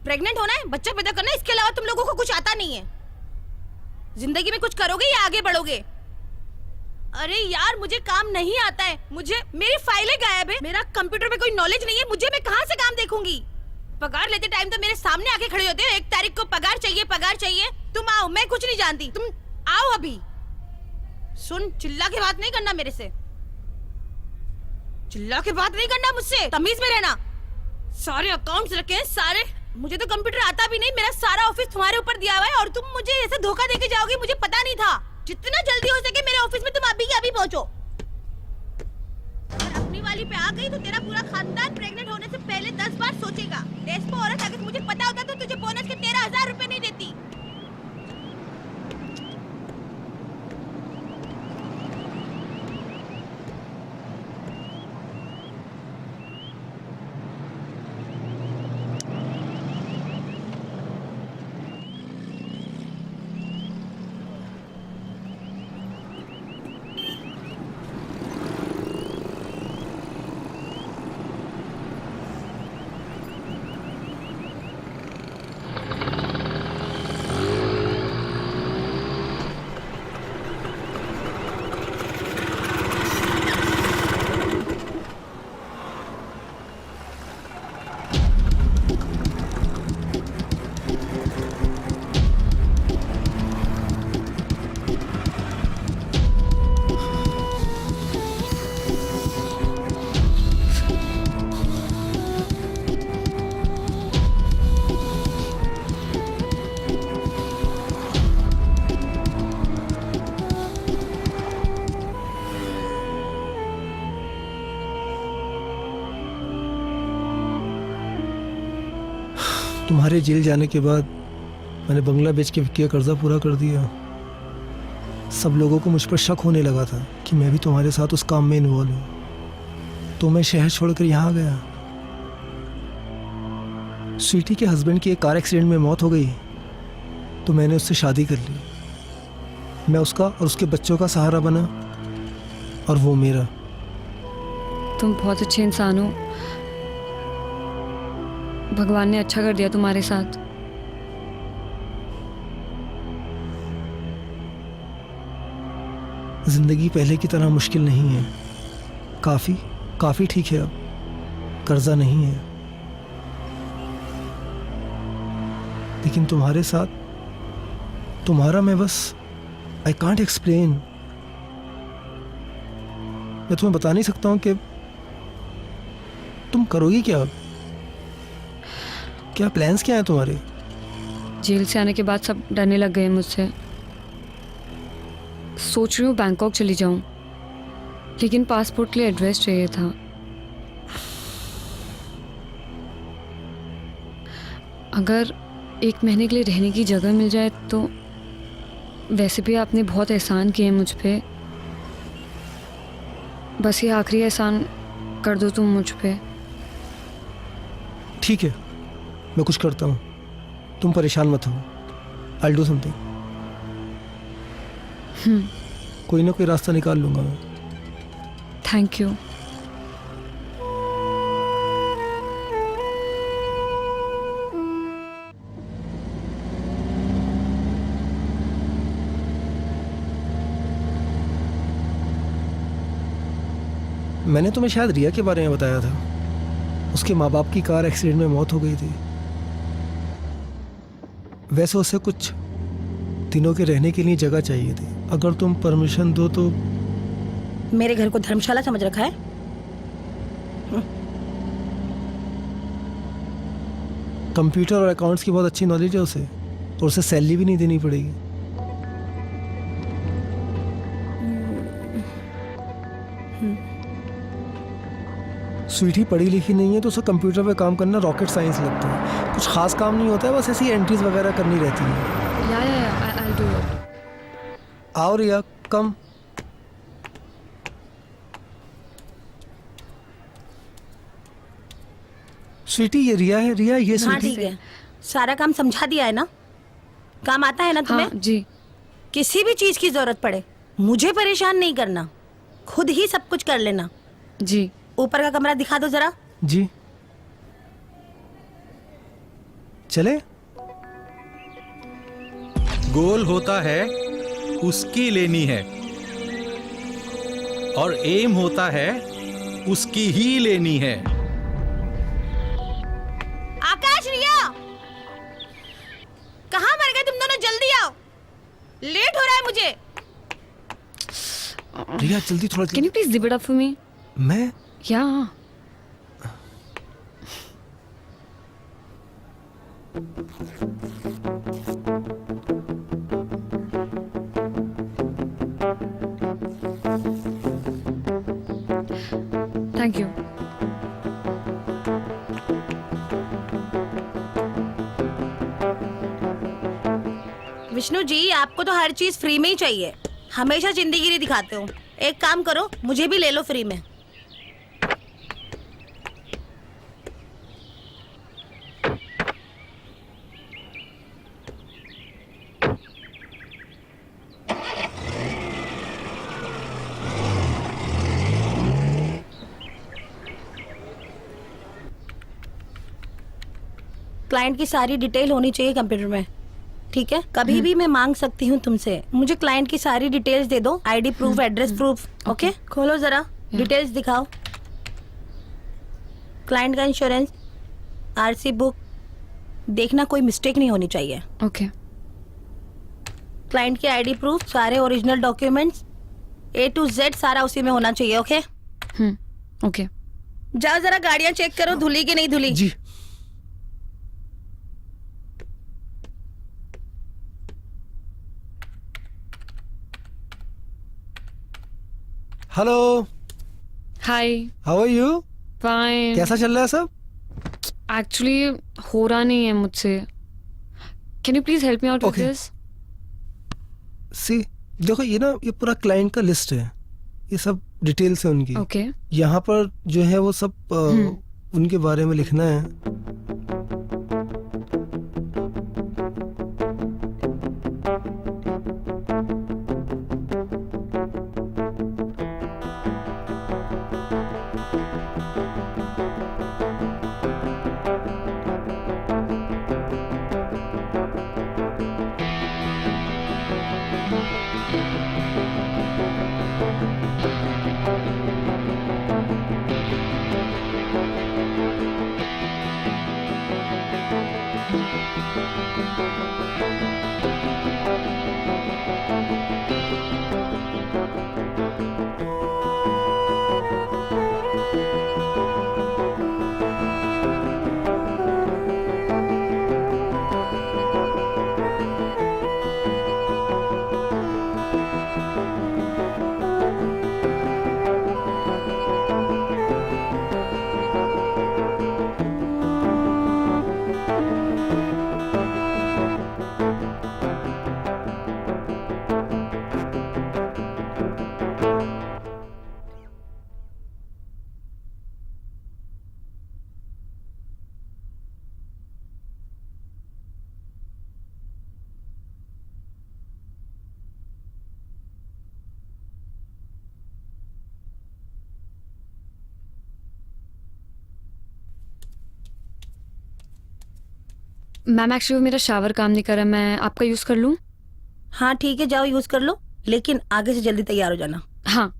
प्रेग्नेंट होना है, बच्चा पैदा करना है, इसके अलावा तुम लोगों को कुछ आता नहीं है। जिंदगी में कुछ करोगे या आगे बढ़ोगे? अरे यार मुझे काम नहीं आता है, मुझे मेरी फाइलें गायब है, मेरा कंप्यूटर में कोई नॉलेज नहीं है, मुझे मैं कहाँ से काम देखूंगी? पगार लेते टाइम तो मेरे सामने आके खड़े होते हो, 1 तारीख को पगार चाहिए। तुम आओ, मैं कुछ नहीं जानती, तुम आओ अभी। सुन, चिल्ला के बात नहीं करना मेरे से, चिल्ला के बात नहीं करना मुझसे, तमीज में रहना। सारे अकाउंट्स रखे हैं सारे, मुझे तो कंप्यूटर आता भी नहीं, मेरा सारा ऑफिस तुम्हारे ऊपर दिया हुआ है और तुम मुझे ऐसे धोखा देके जाओगे, मुझे पता नहीं था। जितना जल्दी हो सके मेरे ऑफिस में तुम अभी के अभी पहुंचो। अगर अपनी वाली पे आ गई तो तेरा पूरा खानदान प्रेग्नेंट होने से पहले 10 बार सोचेगा। डेस्पो औरत, अगर मुझे पता होता तो तुझे बोनस के 13,000 रुपए नहीं देती। तुम्हारे जेल जाने के बाद मैंने बंगला बेच के विक्की का कर्जा पूरा कर दिया। सब लोगों को मुझ पर शक होने लगा था कि मैं भी तुम्हारे साथ उस काम में इन्वॉल्व हूँ, तो मैं शहर छोड़कर यहाँ आ गया। स्वीटी के हस्बैंड की एक कार एक्सीडेंट में मौत हो गई तो मैंने उससे शादी कर ली। मैं उसका और उसके बच्चों का सहारा बना और वो मेरा। तुम बहुत अच्छे इंसान हो। भगवान ने अच्छा कर दिया तुम्हारे साथ। जिंदगी पहले की तरह मुश्किल नहीं है। काफी ठीक है, अब कर्जा नहीं है। लेकिन तुम्हारे साथ तुम्हारा मैं बस आई कांट एक्सप्लेन। मैं तुम्हें बता नहीं सकता हूं कि तुम करोगी क्या अब। क्या प्लान्स क्या हैं तुम्हारे? जेल से आने के बाद सब डरने लग गए मुझसे। सोच रही हूँ बैंकॉक चली जाऊँ, लेकिन पासपोर्ट के लिए एड्रेस चाहिए था। अगर 1 महीने के लिए रहने की जगह मिल जाए तो। वैसे भी आपने बहुत एहसान किए मुझ पे, बस ये आखिरी एहसान कर दो तुम मुझ पे। ठीक है, मैं कुछ करता हूँ, तुम परेशान मत हो। I will do something. कोई ना कोई रास्ता निकाल लूंगा मैं। Thank you. मैंने तुम्हें शायद रिया के बारे में बताया था। उसके माँ बाप की कार एक्सीडेंट में मौत हो गई थी। वैसे उसे कुछ दिनों के रहने के लिए जगह चाहिए थी। अगर तुम परमिशन दो तो। मेरे घर को धर्मशाला समझ रखा है? कंप्यूटर और अकाउंट्स की बहुत अच्छी नॉलेज है उसे, और उसे सैलरी भी नहीं देनी पड़ेगी। स्वीटी पढ़ी लिखी नहीं है तो उसे कंप्यूटर पे काम करना रॉकेट साइंस लगता है। कुछ खास काम नहीं होता है, बस ऐसी एंट्रीज वगैरह करनी रहती है। I'll do it. आओ रिया, कम। स्वीटी ये रिया है। रिया ये हाँ स्वीटी। ठीक है, सारा काम समझा दिया है ना? काम आता है ना तुम्हें? हाँ जी। किसी भी चीज की जरूरत पड़े मुझे परेशान नहीं करना, खुद ही सब कुछ कर लेना। जी। ऊपर का कमरा दिखा दो जरा। जी चले। गोल होता है उसकी लेनी है, और एम होता है उसकी ही लेनी है। आकाश, रिया, कहाँ मर गए तुम दोनों? जल्दी आओ, लेट हो रहा है मुझे। रिया जल्दी, थोड़ा Can you please zip it up for me? मैं? Yeah. Thank you. Vishnu ji, आपको तो हर चीज फ्री में ही चाहिए, हमेशा जिंदगी दिखाते हो। एक काम करो, मुझे भी ले लो फ्री में। क्लाइंट की सारी डिटेल होनी चाहिए कंप्यूटर में, ठीक है? कभी भी मैं मांग सकती हूँ तुमसे। मुझे क्लाइंट की सारी डिटेल्स दे दो, ID proof, address proof. Okay, खोलो जरा, डिटेल्स दिखाओ। क्लाइंट का इंश्योरेंस, आरसी बुक, देखना कोई मिस्टेक नहीं होनी चाहिए। ओके। क्लाइंट की आईडी प्रूफ, सारे original documents, A to Z सारा उसी में होना चाहिए। Okay okay. जाओ जरा गाड़ियां चेक करो, धुली की नहीं धुली। जी। Hello. Hi. How are you? Fine. कैसा चल रहा है सब? एक्चुअली हो रहा नहीं है मुझसे। Can you please help me out with Okay. This? See देखो, ये ना, ये पूरा क्लाइंट का लिस्ट है, ये सब डिटेल्स है उनकी। ओके। यहाँ पर जो है वो सब उनके बारे में लिखना है। मैम एक्चुअली मेरा शावर काम नहीं कर रहा, मैं आपका यूज़ कर लूँ? हाँ ठीक है, जाओ यूज कर लो, लेकिन आगे से जल्दी तैयार हो जाना। हाँ।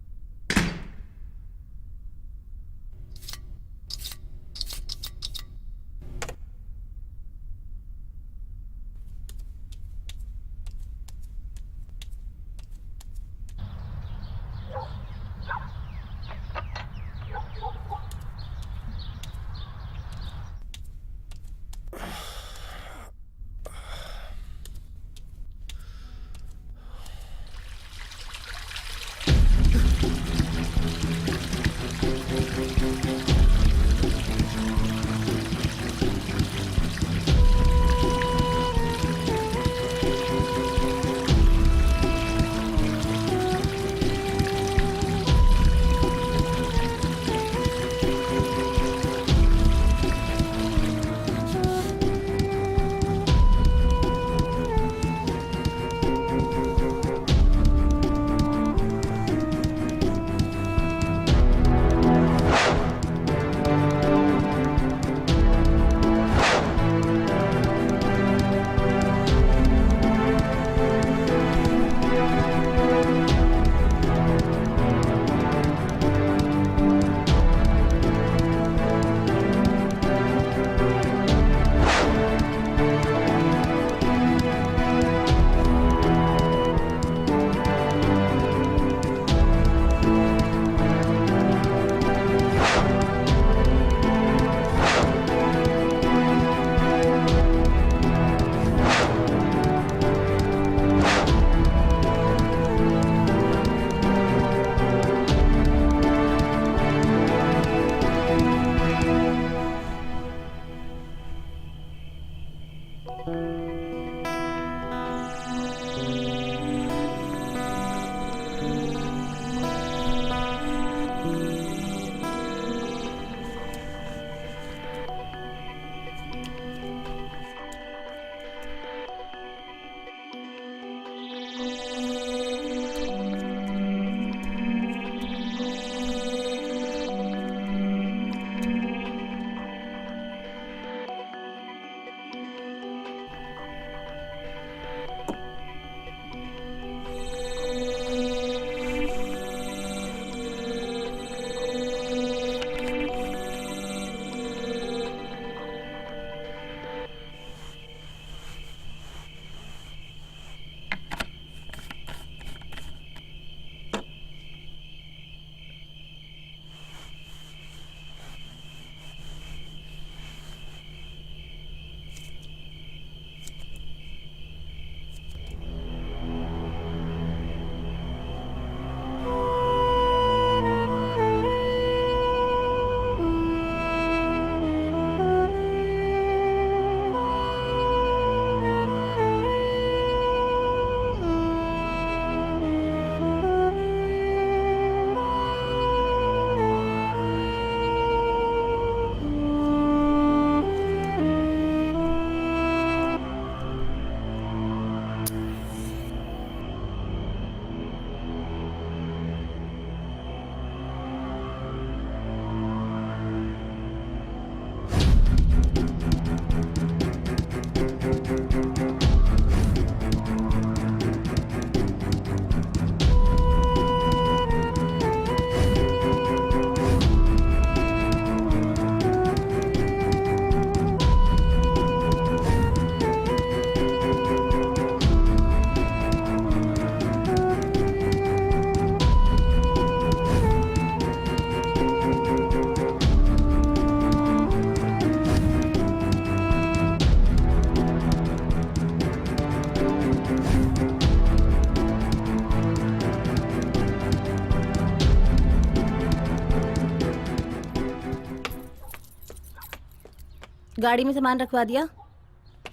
गाड़ी में सामान रखवा दिया?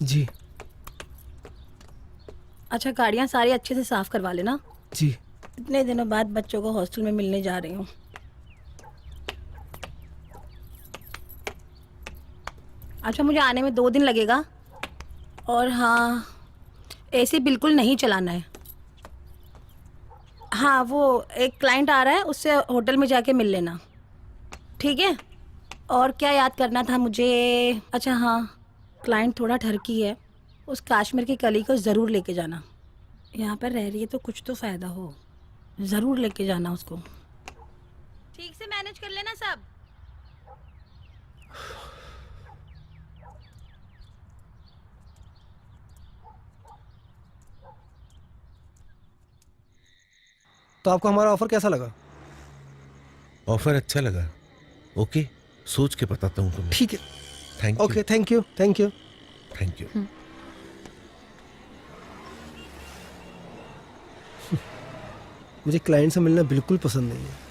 जी। अच्छा, गाड़ियाँ सारी अच्छे से साफ करवा लेना। जी। इतने दिनों बाद बच्चों को हॉस्टल में मिलने जा रही हूँ। अच्छा, मुझे आने में 2 दिन लगेगा। और हाँ, एसी बिल्कुल नहीं चलाना है। हाँ, वो एक क्लाइंट आ रहा है, उससे होटल में जाके मिल लेना, ठीक है? और क्या याद करना था मुझे? अच्छा हाँ, क्लाइंट थोड़ा ठरकी है, उस काश्मीर की कली को ज़रूर लेके जाना। यहाँ पर रह रही है तो कुछ तो फ़ायदा हो, ज़रूर लेके जाना उसको। ठीक से मैनेज कर लेना सब। तो आपको हमारा ऑफर कैसा लगा? ऑफर अच्छा लगा। ओके, सोच के बताता हूँ तुम्हें। ठीक है, thank you. Okay, thank you, thank you. Thank you. मुझे क्लाइंट से मिलना बिल्कुल पसंद नहीं है।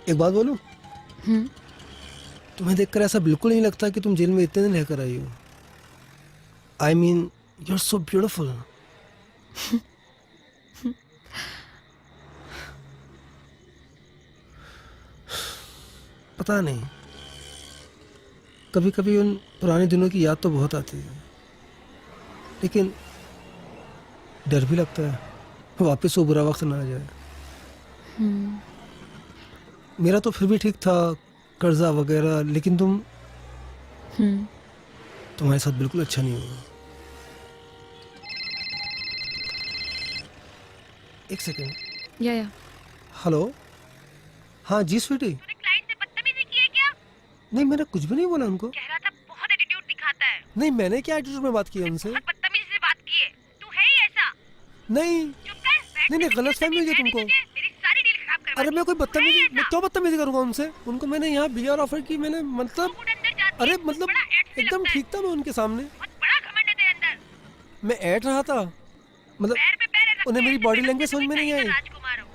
एक बात बोलूं? तुम्हें देखकर ऐसा बिल्कुल नहीं लगता कि तुम जेल में इतने दिन रहकर आई हो। I mean you are so beautiful. पता नहीं, कभी कभी उन पुराने दिनों की याद तो बहुत आती है, लेकिन डर भी लगता है वापस वो बुरा वक्त ना आ जाए। मेरा तो फिर भी ठीक था, कर्जा वगैरह, लेकिन तुम्हारे साथ बिल्कुल अच्छा नहीं होगा। एक सेकेंड। या हेलो, हाँ जी स्वीटी। तूने क्लाइंट से बदतमीजी की है क्या? नहीं, मैंने कुछ भी नहीं बोला उनको। कह रहा था बहुत एटीट्यूड दिखाता है। नहीं, मैंने क्या एटीट्यूड में बात की है उनसे? बहुत बदतमीजी से बात की है। तू है ही ऐसा। नहीं चुप कर, बैठ। नहीं, गलत फहमी हुई है तुमको। मेरी सारी डील खराब करवा अरे दी। मैं कोई तू है ही बदतमीजी, ऐसा। मैं क्यों बदतमीजी करूंगा उनसे? उनको मैंने यहाँ बीआर ऑफर की, मैंने मतलब तू अंदर जाती अरे है, मतलब बड़ा ऐठ से एकदम लगता है। ठीक था मैं उनके सामने। बहुत बड़ा घमंड है तेरे अंदर। मैं ऐठ रहा था, मतलब पैर पे पैर रख उन्हें के मेरी ऐसे बॉडी बैठते लैंग्वेज तो समझ में नहीं कहीं आई। का राजकुमार हो।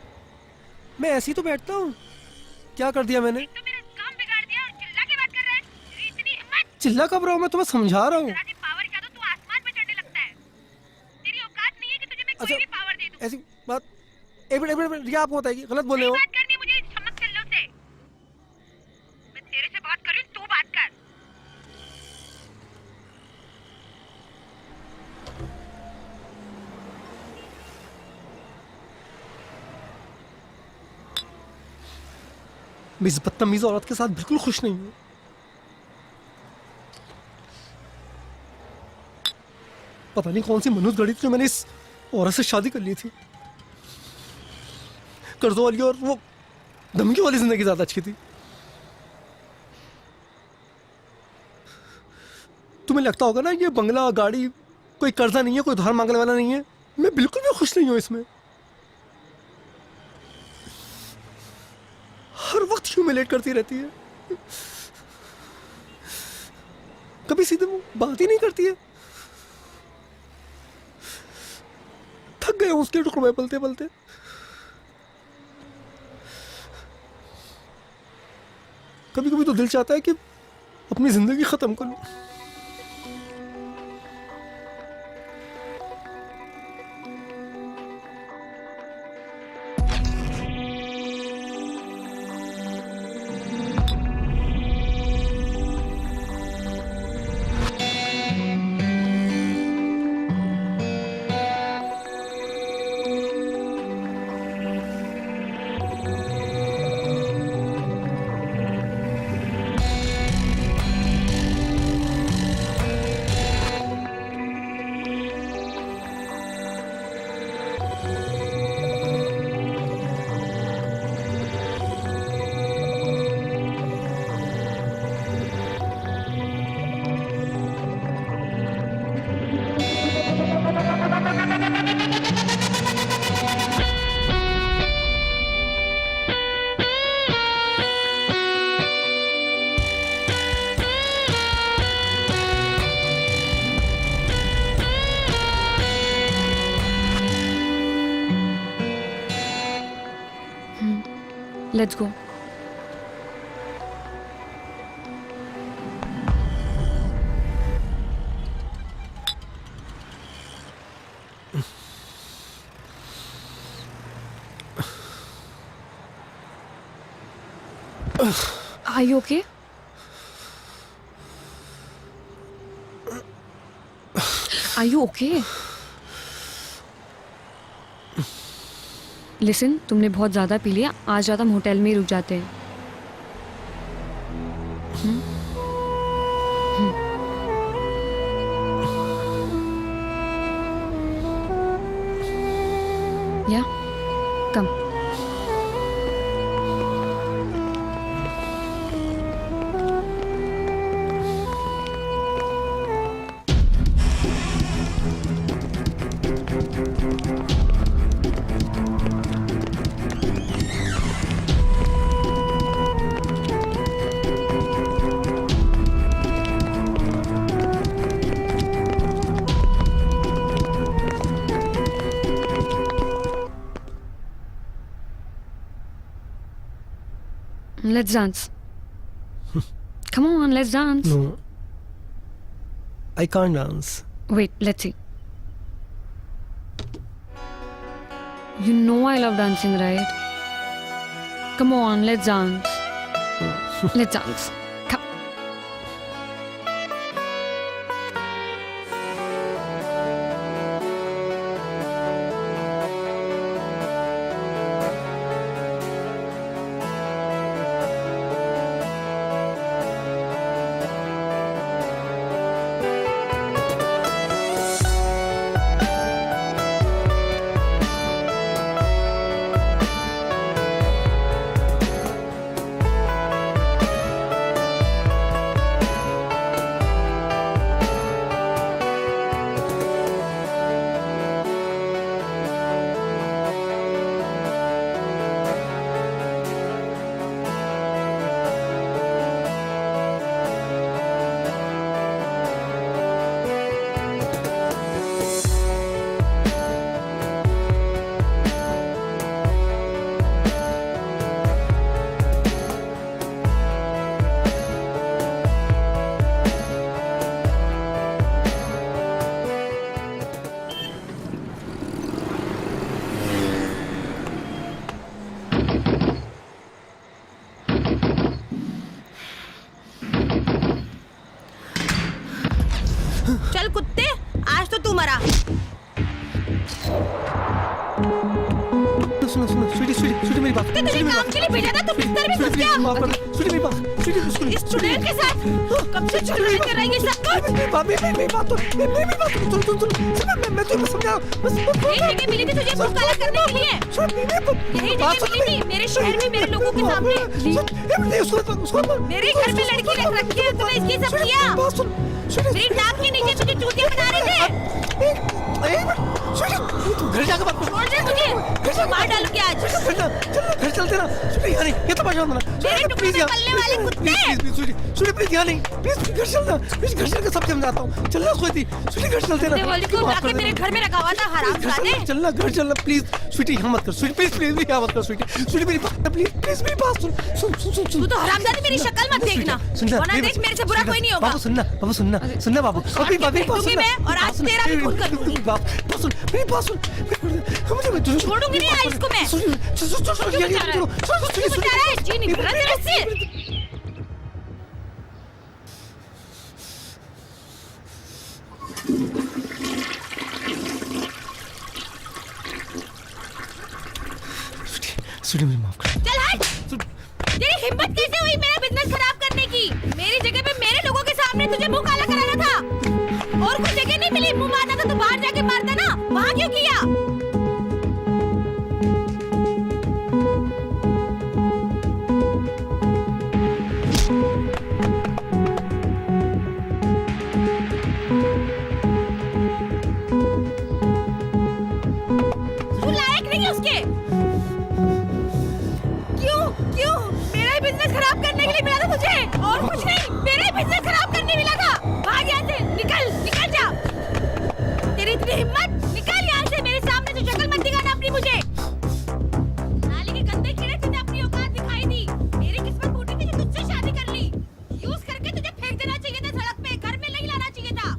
मैं ऐसे ही तो बैठता हूँ। क्या कर दिया मैंने? तो मेरा काम बिगाड़ दिया और चिल्ला के बात कर रहा है। तेरी इतनी हिम्मत। चिल्ला कब रहा हूँ? मैं तुम्हें समझा रहा हूँ। तेरा जी पावर क्या तो तू आसमान पे चढ़ने लगता है। तेरी औकात नहीं है कि तुझे मैं अच्छा, कोई भी पावर दे दूं। ऐसी बात एक मिनट रिया, आप बताइए, गलत बोल रहे हो। बात करनी मुझे चमक चल्लो से। मैं तेरे से बात कर रही हूँ, तू बात कर। मैं इस बदतमीज औरत के साथ बिल्कुल खुश नहीं हूँ। पता नहीं कौन सी मनुष्य गढ़ी थी जो मैंने इस औरत से शादी कर ली थी। कर्जों वाली और वो धमकी वाली जिंदगी ज्यादा अच्छी थी। तुम्हें लगता होगा ना ये बंगला गाड़ी कोई कर्जा नहीं है, कोई उधार मांगने वाला नहीं है। मैं बिल्कुल भी खुश नहीं हूं इसमें। हर वक्त ह्यूमिलेट करती रहती है, कभी सीधे मुंह बात ही नहीं करती है। थक गए हूं उसके टुकड़ों में पलते पलते। कभी कभी तो दिल चाहता है कि अपनी जिंदगी खत्म कर लूं। Let's go. Are you okay? Are you okay? Listen, तुमने बहुत ज़्यादा पी लिया, आज रात हम होटल में ही रुक जाते हैं। या कम। Let's dance. Come on, let's dance. No. I can't dance. Wait, let's see. You know I love dancing, right? Come on, let's dance. Let's dance. Come. चल कुत्ते, आज तो तू मरा। सुनो सुनो, स्वीटी स्वीटी स्वीटी मेरी बात। तुझे काम के लिए भेजा था, तू बिस्तर में घुस गया। स्वीटी मेरी बात, स्वीटी स्वीटी इस चुड़ैल के साथ कब से चुड़ैल कर रही है सब कुछ। मेरी बात तो मेरी बात सुन, मैं तुम्हें समझा। यही जगह मिली थी तुझे मुंह काला करने के लिए। यही जगह मिली थी मेरे शहर में मेरे लोगों के सामने। मेरे घर में लड़की रख रखी है, तूने इसकी सब किया। मेरी नाक के नीचे तुझे चूतियां बना रहे थे। घर जाकर बात कर। बोल रहे मुझे मार डालूंगी आज। घर चलते ना, यहाँ नहीं, ये तो परेशान होना। मेरे टुकड़े में पलने वाले कुत्ते। प्लीज यहाँ नहीं, प्लीज घर चलना, प्लीज घर चल के सब समझाता हूँ। चलना स्वीटी, स्वीटी घर चलते ना। दिवाली को जाके मेरे घर में रखा हुआ था हरामजादे। चलना घर चलना प्लीज, स्वीटी यहाँ मत कर, स्वीटी प्लीज प्लीज यहाँ मत कर, स्वीटी स्वीटी मेरी बात प्लीज प्लीज मेरी बात सुन। तू तो हरामजादी मेरी शक्ल मत देखना, वरना देख मेरे से बुरा कोई नहीं होगा। बाबू सुनना बाबू, अभी मैं और आज तेरा भी खून कर दूंगी। मेरी बात सुन, छोड़ूंगी नहीं आज इसको मैं। जी नहीं रहा तेरे से। स्वीटी मुझे माफ कर। चल हट। तेरी हिम्मत कैसे हुई मेरा बिजनेस खराब करने की? मेरी जगह पे मेरे लोगों के सामने तुझे मुंह काला कराना था। और कुछ जगह नहीं मिली मुंह मारना था तो बाहर जाके मारता ना, वहाँ क्यों किया? तू लायक नहीं है उसके। क्यों मेरा ही बिजनेस खराब करने के लिए मिला था तुझे, और कुछ नहीं। मेरा ही बिजनेस खराब करने मिला था। भाग यहाँ से, निकल जा। तेरी इतनी हिम्मत, निकल यहाँ से। मेरे सामने तो शक्ल मत दिखाना अपनी मुझे। नाली के गंदे कीड़े, तुझे अपनी औकात दिखाई दी। मेरी किस्मत फूटी थी कि तुझसे शादी कर ली। यूज करके तुझे फेंक देना चाहिए था सड़क पे, घर में नहीं लाना चाहिए था।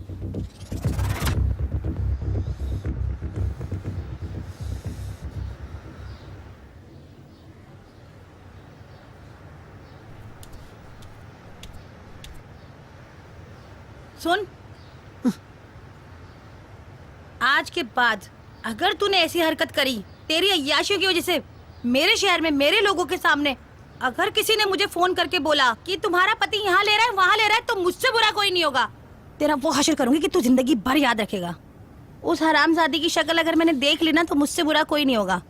सुन, आज के बाद अगर तूने ऐसी हरकत करी तेरी अय्याशियों की वजह से मेरे शहर में मेरे लोगों के सामने अगर किसी ने मुझे फोन करके बोला कि तुम्हारा पति यहाँ ले रहा है वहाँ ले रहा है तो मुझसे बुरा कोई नहीं होगा। तेरा वो हश्र करूंगी कि तू जिंदगी भर याद रखेगा। उस हरामजादी की शक्ल अगर मैंने देख ली ना तो मुझसे बुरा कोई नहीं होगा।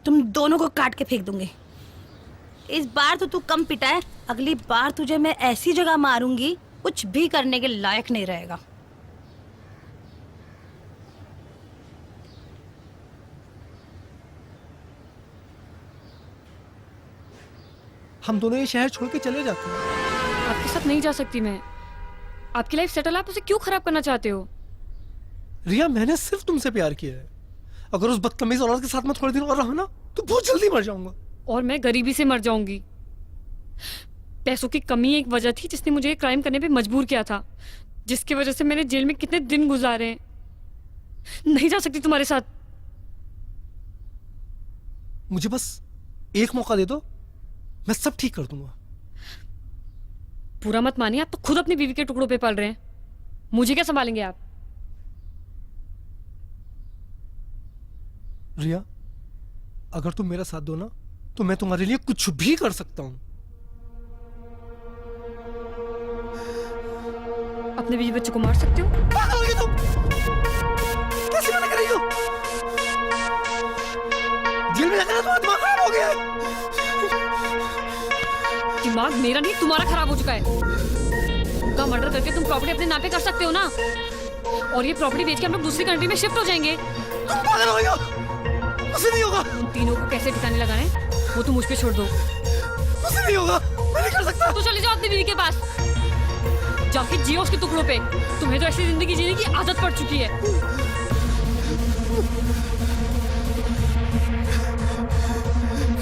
तुम दोनों को काट के फेंक दूंगी। इस बार तो तू कम पिटा है, अगली बार तुझे मैं ऐसी जगह मारूंगी कुछ भी करने के लायक नहीं रहेगा। हम दोनों ये शहर छोड़ के चले जाते हैं। आपके साथ नहीं जा सकती मैं। आपकी लाइफ सेटल, आप उसे क्यों खराब करना चाहते हो? रिया, मैंने सिर्फ तुमसे प्यार किया है। अगर उस बदतमीज औरत के साथ मैं थोड़े दिन और रहा ना तो बहुत जल्दी मर जाऊंगा। और मैं गरीबी से मर जाऊंगी। पैसों की कमी एक वजह थी जिसने मुझे क्राइम करने पे मजबूर किया था, जिसकी वजह से मैंने जेल में कितने दिन गुजारे हैं। नहीं जा सकती तुम्हारे साथ। मुझे बस एक मौका दे दो, मैं सब ठीक कर दूंगा। पूरा मत मानिए, आप तो खुद अपनी बीवी के टुकड़ों पे पल रहे हैं। मुझे क्या संभालेंगे आप? रिया, अगर तुम मेरा साथ दो ना तो मैं तुम्हारे लिए कुछ भी कर सकता हूं। अपने बीवी बच्चों को मार सकते हो? पागल हो गई तुम? कैसे मना कर रही हो? जेल में जाकर तुम्हारा दिमाग खराब हो गया है। दिमाग मेरा नहीं तुम्हारा खराब हो चुका है। उनका मर्डर करके तुम प्रॉपर्टी अपने नाम पे कर सकते हो ना, और ये प्रॉपर्टी बेच के हम लोग दूसरी कंट्री में शिफ्ट हो जाएंगे। तुम पागल हो गई हो? कुछ नहीं होगा। उन तीनों को कैसे ठिकाने लगाने वो तुम मुझ पे छोड़ दो। कुछ नहीं होगा, मैं नहीं कर सकता। तो चले जाओ अपनी बीवी के पास, जाके जियो उसके टुकड़ों पे। तुम्हें तो ऐसी जिंदगी जीने की आदत पड़ चुकी है।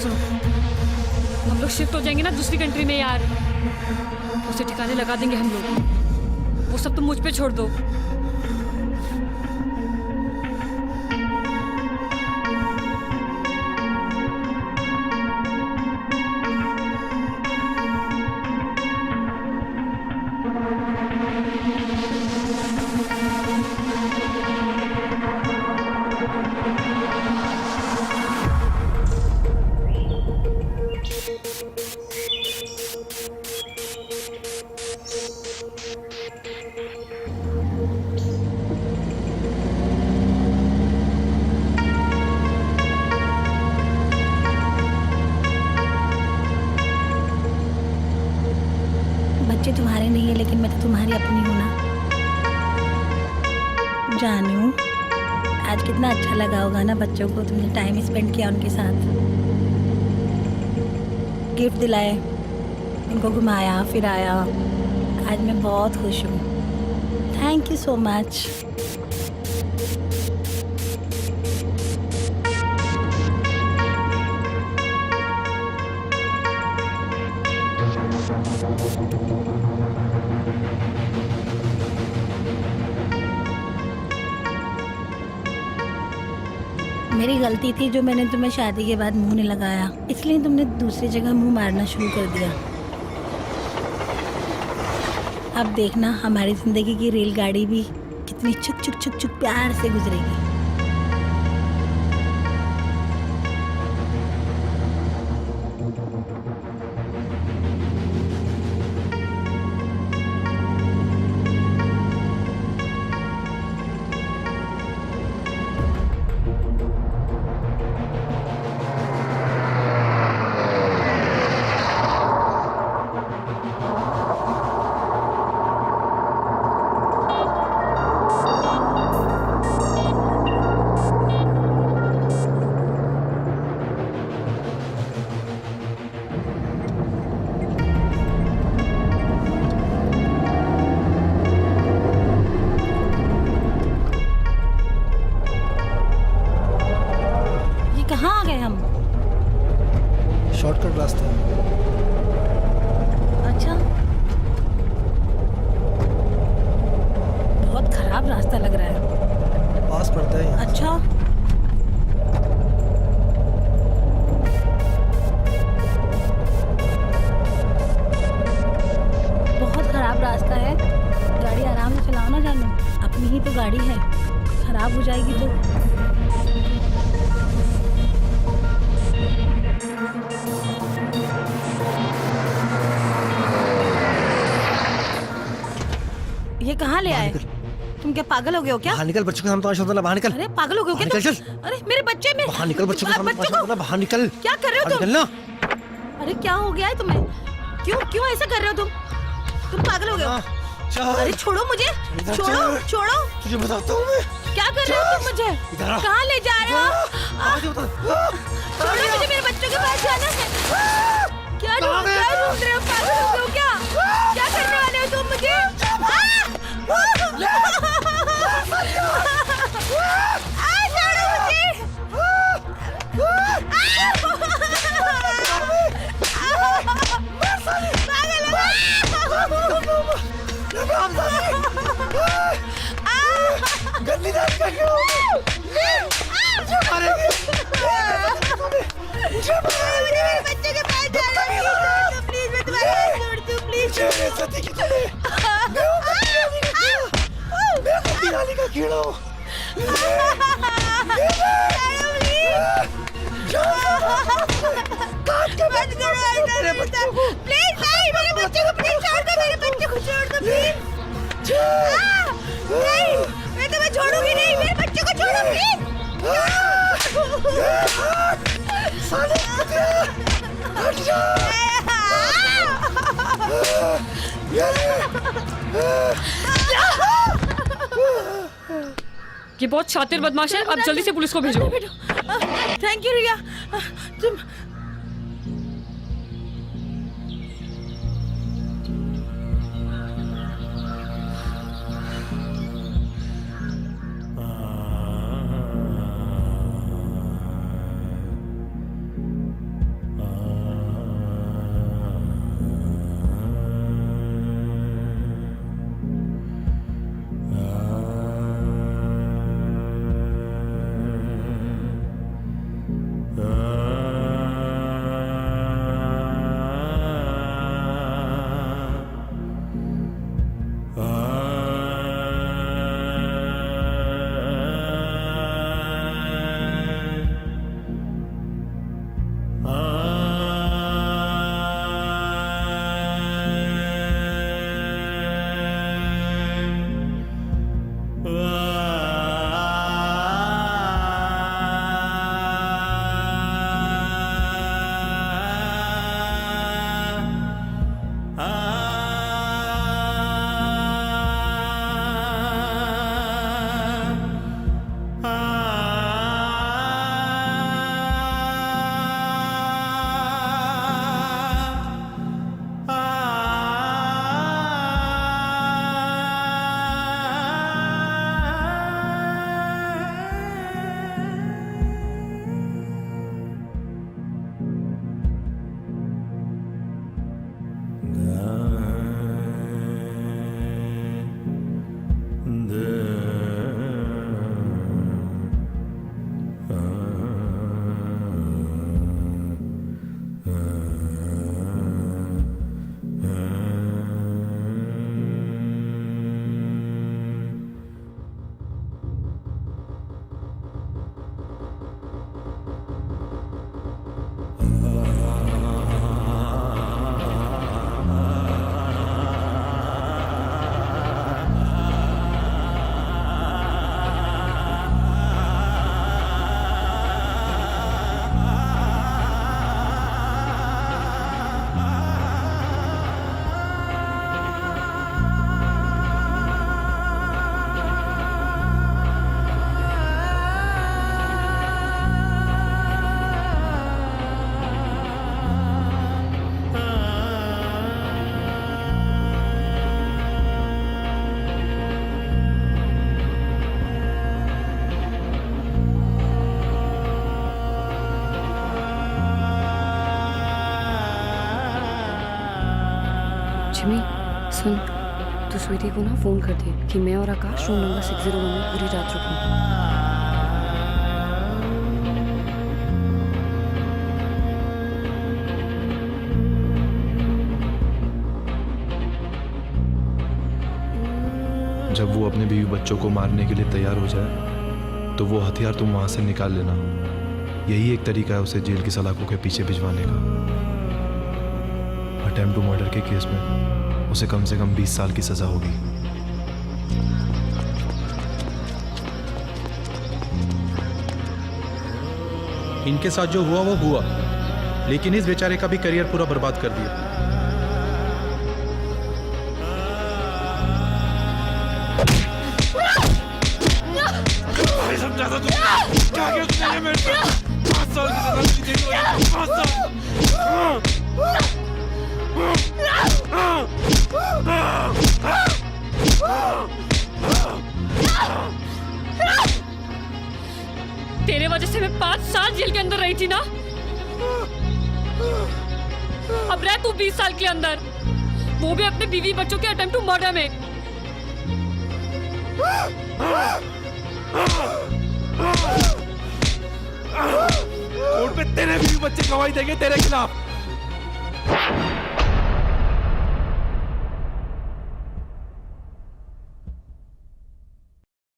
सुनो, हम लोग शिफ्ट हो जाएंगे ना दूसरी कंट्री में यार, उसे ठिकाने लगा देंगे हम लोग। वो सब तुम मुझ पे छोड़ दो। बच्चे तुम्हारे नहीं है लेकिन मैं तो तुम्हारी अपनी हूँ ना। जानू, आज कितना अच्छा लगा होगा ना बच्चों को, तुमने टाइम स्पेंड किया उनके साथ, गिफ्ट दिलाए, उनको घुमाया फिराया। आज मैं बहुत खुश हूँ। Thank you so much. मेरी गलती थी जो मैंने तुम्हें शादी के बाद मुंह नहीं लगाया, इसलिए तुमने दूसरी जगह मुंह मारना शुरू कर दिया। अब देखना हमारी जिंदगी की रेलगाड़ी भी कितनी चुक चुक चुक चुक प्यार से गुजरेगी। कहाँ आ गए हम? शॉर्टकट रास्ता है। अच्छा, बहुत खराब रास्ता लग रहा है। पास पड़ता है। अच्छा, बहुत खराब रास्ता है। गाड़ी आराम से चलाओ ना जानू, अपनी ही तो गाड़ी है, खराब हो जाएगी तो। ये कहाँ ले आए? तुम क्या पागल हो गए हो क्या? बाहर निकल, बच्चों के सामने तमाशा मत, बाहर निकल। अरे पागल हो गए हो क्या? बाहर निकल, तुम? अरे मेरे बच्चे में बाहर निकल, बच्चों के सामने बच्चों तमाशा मत, बाहर निकल। क्या कर रहे हो तुम? निकलना। अरे क्या हो गया है तुम्हें? क्यों ऐसा कर रहे हो तुम? तुम पागल हो गए हो? अरे छोड़ो मुझे, छोड़ो। तुझे बताता हूँ मैं। क्या कर रहे हो तुम मुझे? कहाँ ले जा रहे हो? छोड़ो मुझे, मेरे बच्चों के पास जाना है। क्या ढूंढ रहे हो? पागल हो गए हो क्या? क्या करने वाले हो तुम मुझे? गंदी जात का क्यों? मुझे मारेंगे। मुझे मारेंगे। मेरे बच्चे के पास जा रहे हो? प्लीज मैं तुम्हारे हाथ जोड़ती हूँ, प्लीज। मेरे सती की तुम्हें। मैं गंदी नाली का कीड़ा हूँ। प्लीज नहीं, मेरे बच्चे को प्लीज छोड़ दो, मेरे बच्चे को छोड़ दो प्लीज। नहीं, मैं तुम्हें छोड़ूंगी नहीं, मेरे बच्चे को छोड़ो प्लीज। हट जा। ये बहुत शातिर बदमाश है, अब जल्दी से पुलिस को भेजो। थैंक यू रिया। तुम जिमी सुन, तू स्वीटी को ना फोन कर दे कि मैं और आकाश रूम नंबर 601 में पूरी रात रुकेंगे। जब वो अपने बीवी बच्चों को मारने के लिए तैयार हो जाए तो वो हथियार तुम वहां से निकाल लेना। यही एक तरीका है उसे जेल की सलाखों के पीछे भिजवाने का। अटेम्प्ट टू मर्डर के केस में उसे कम से कम 20 साल की सजा होगी। इनके साथ जो हुआ वो हुआ, लेकिन इस बेचारे का भी करियर पूरा बर्बाद कर दिया। समझा था तुझे, क्या किया तुमने मेरे साथ? 5 साल की सजा मिली थी मुझे, 5 साल। तेरे वजह से मैं 5 साल जेल के अंदर रही थी ना। अब रह तू 20 साल के अंदर, वो भी अपने बीवी बच्चों के अटेम्प्ट टू मर्डर में। कोर्ट में तेरे बीवी बच्चे गवाही देंगे तेरे खिलाफ।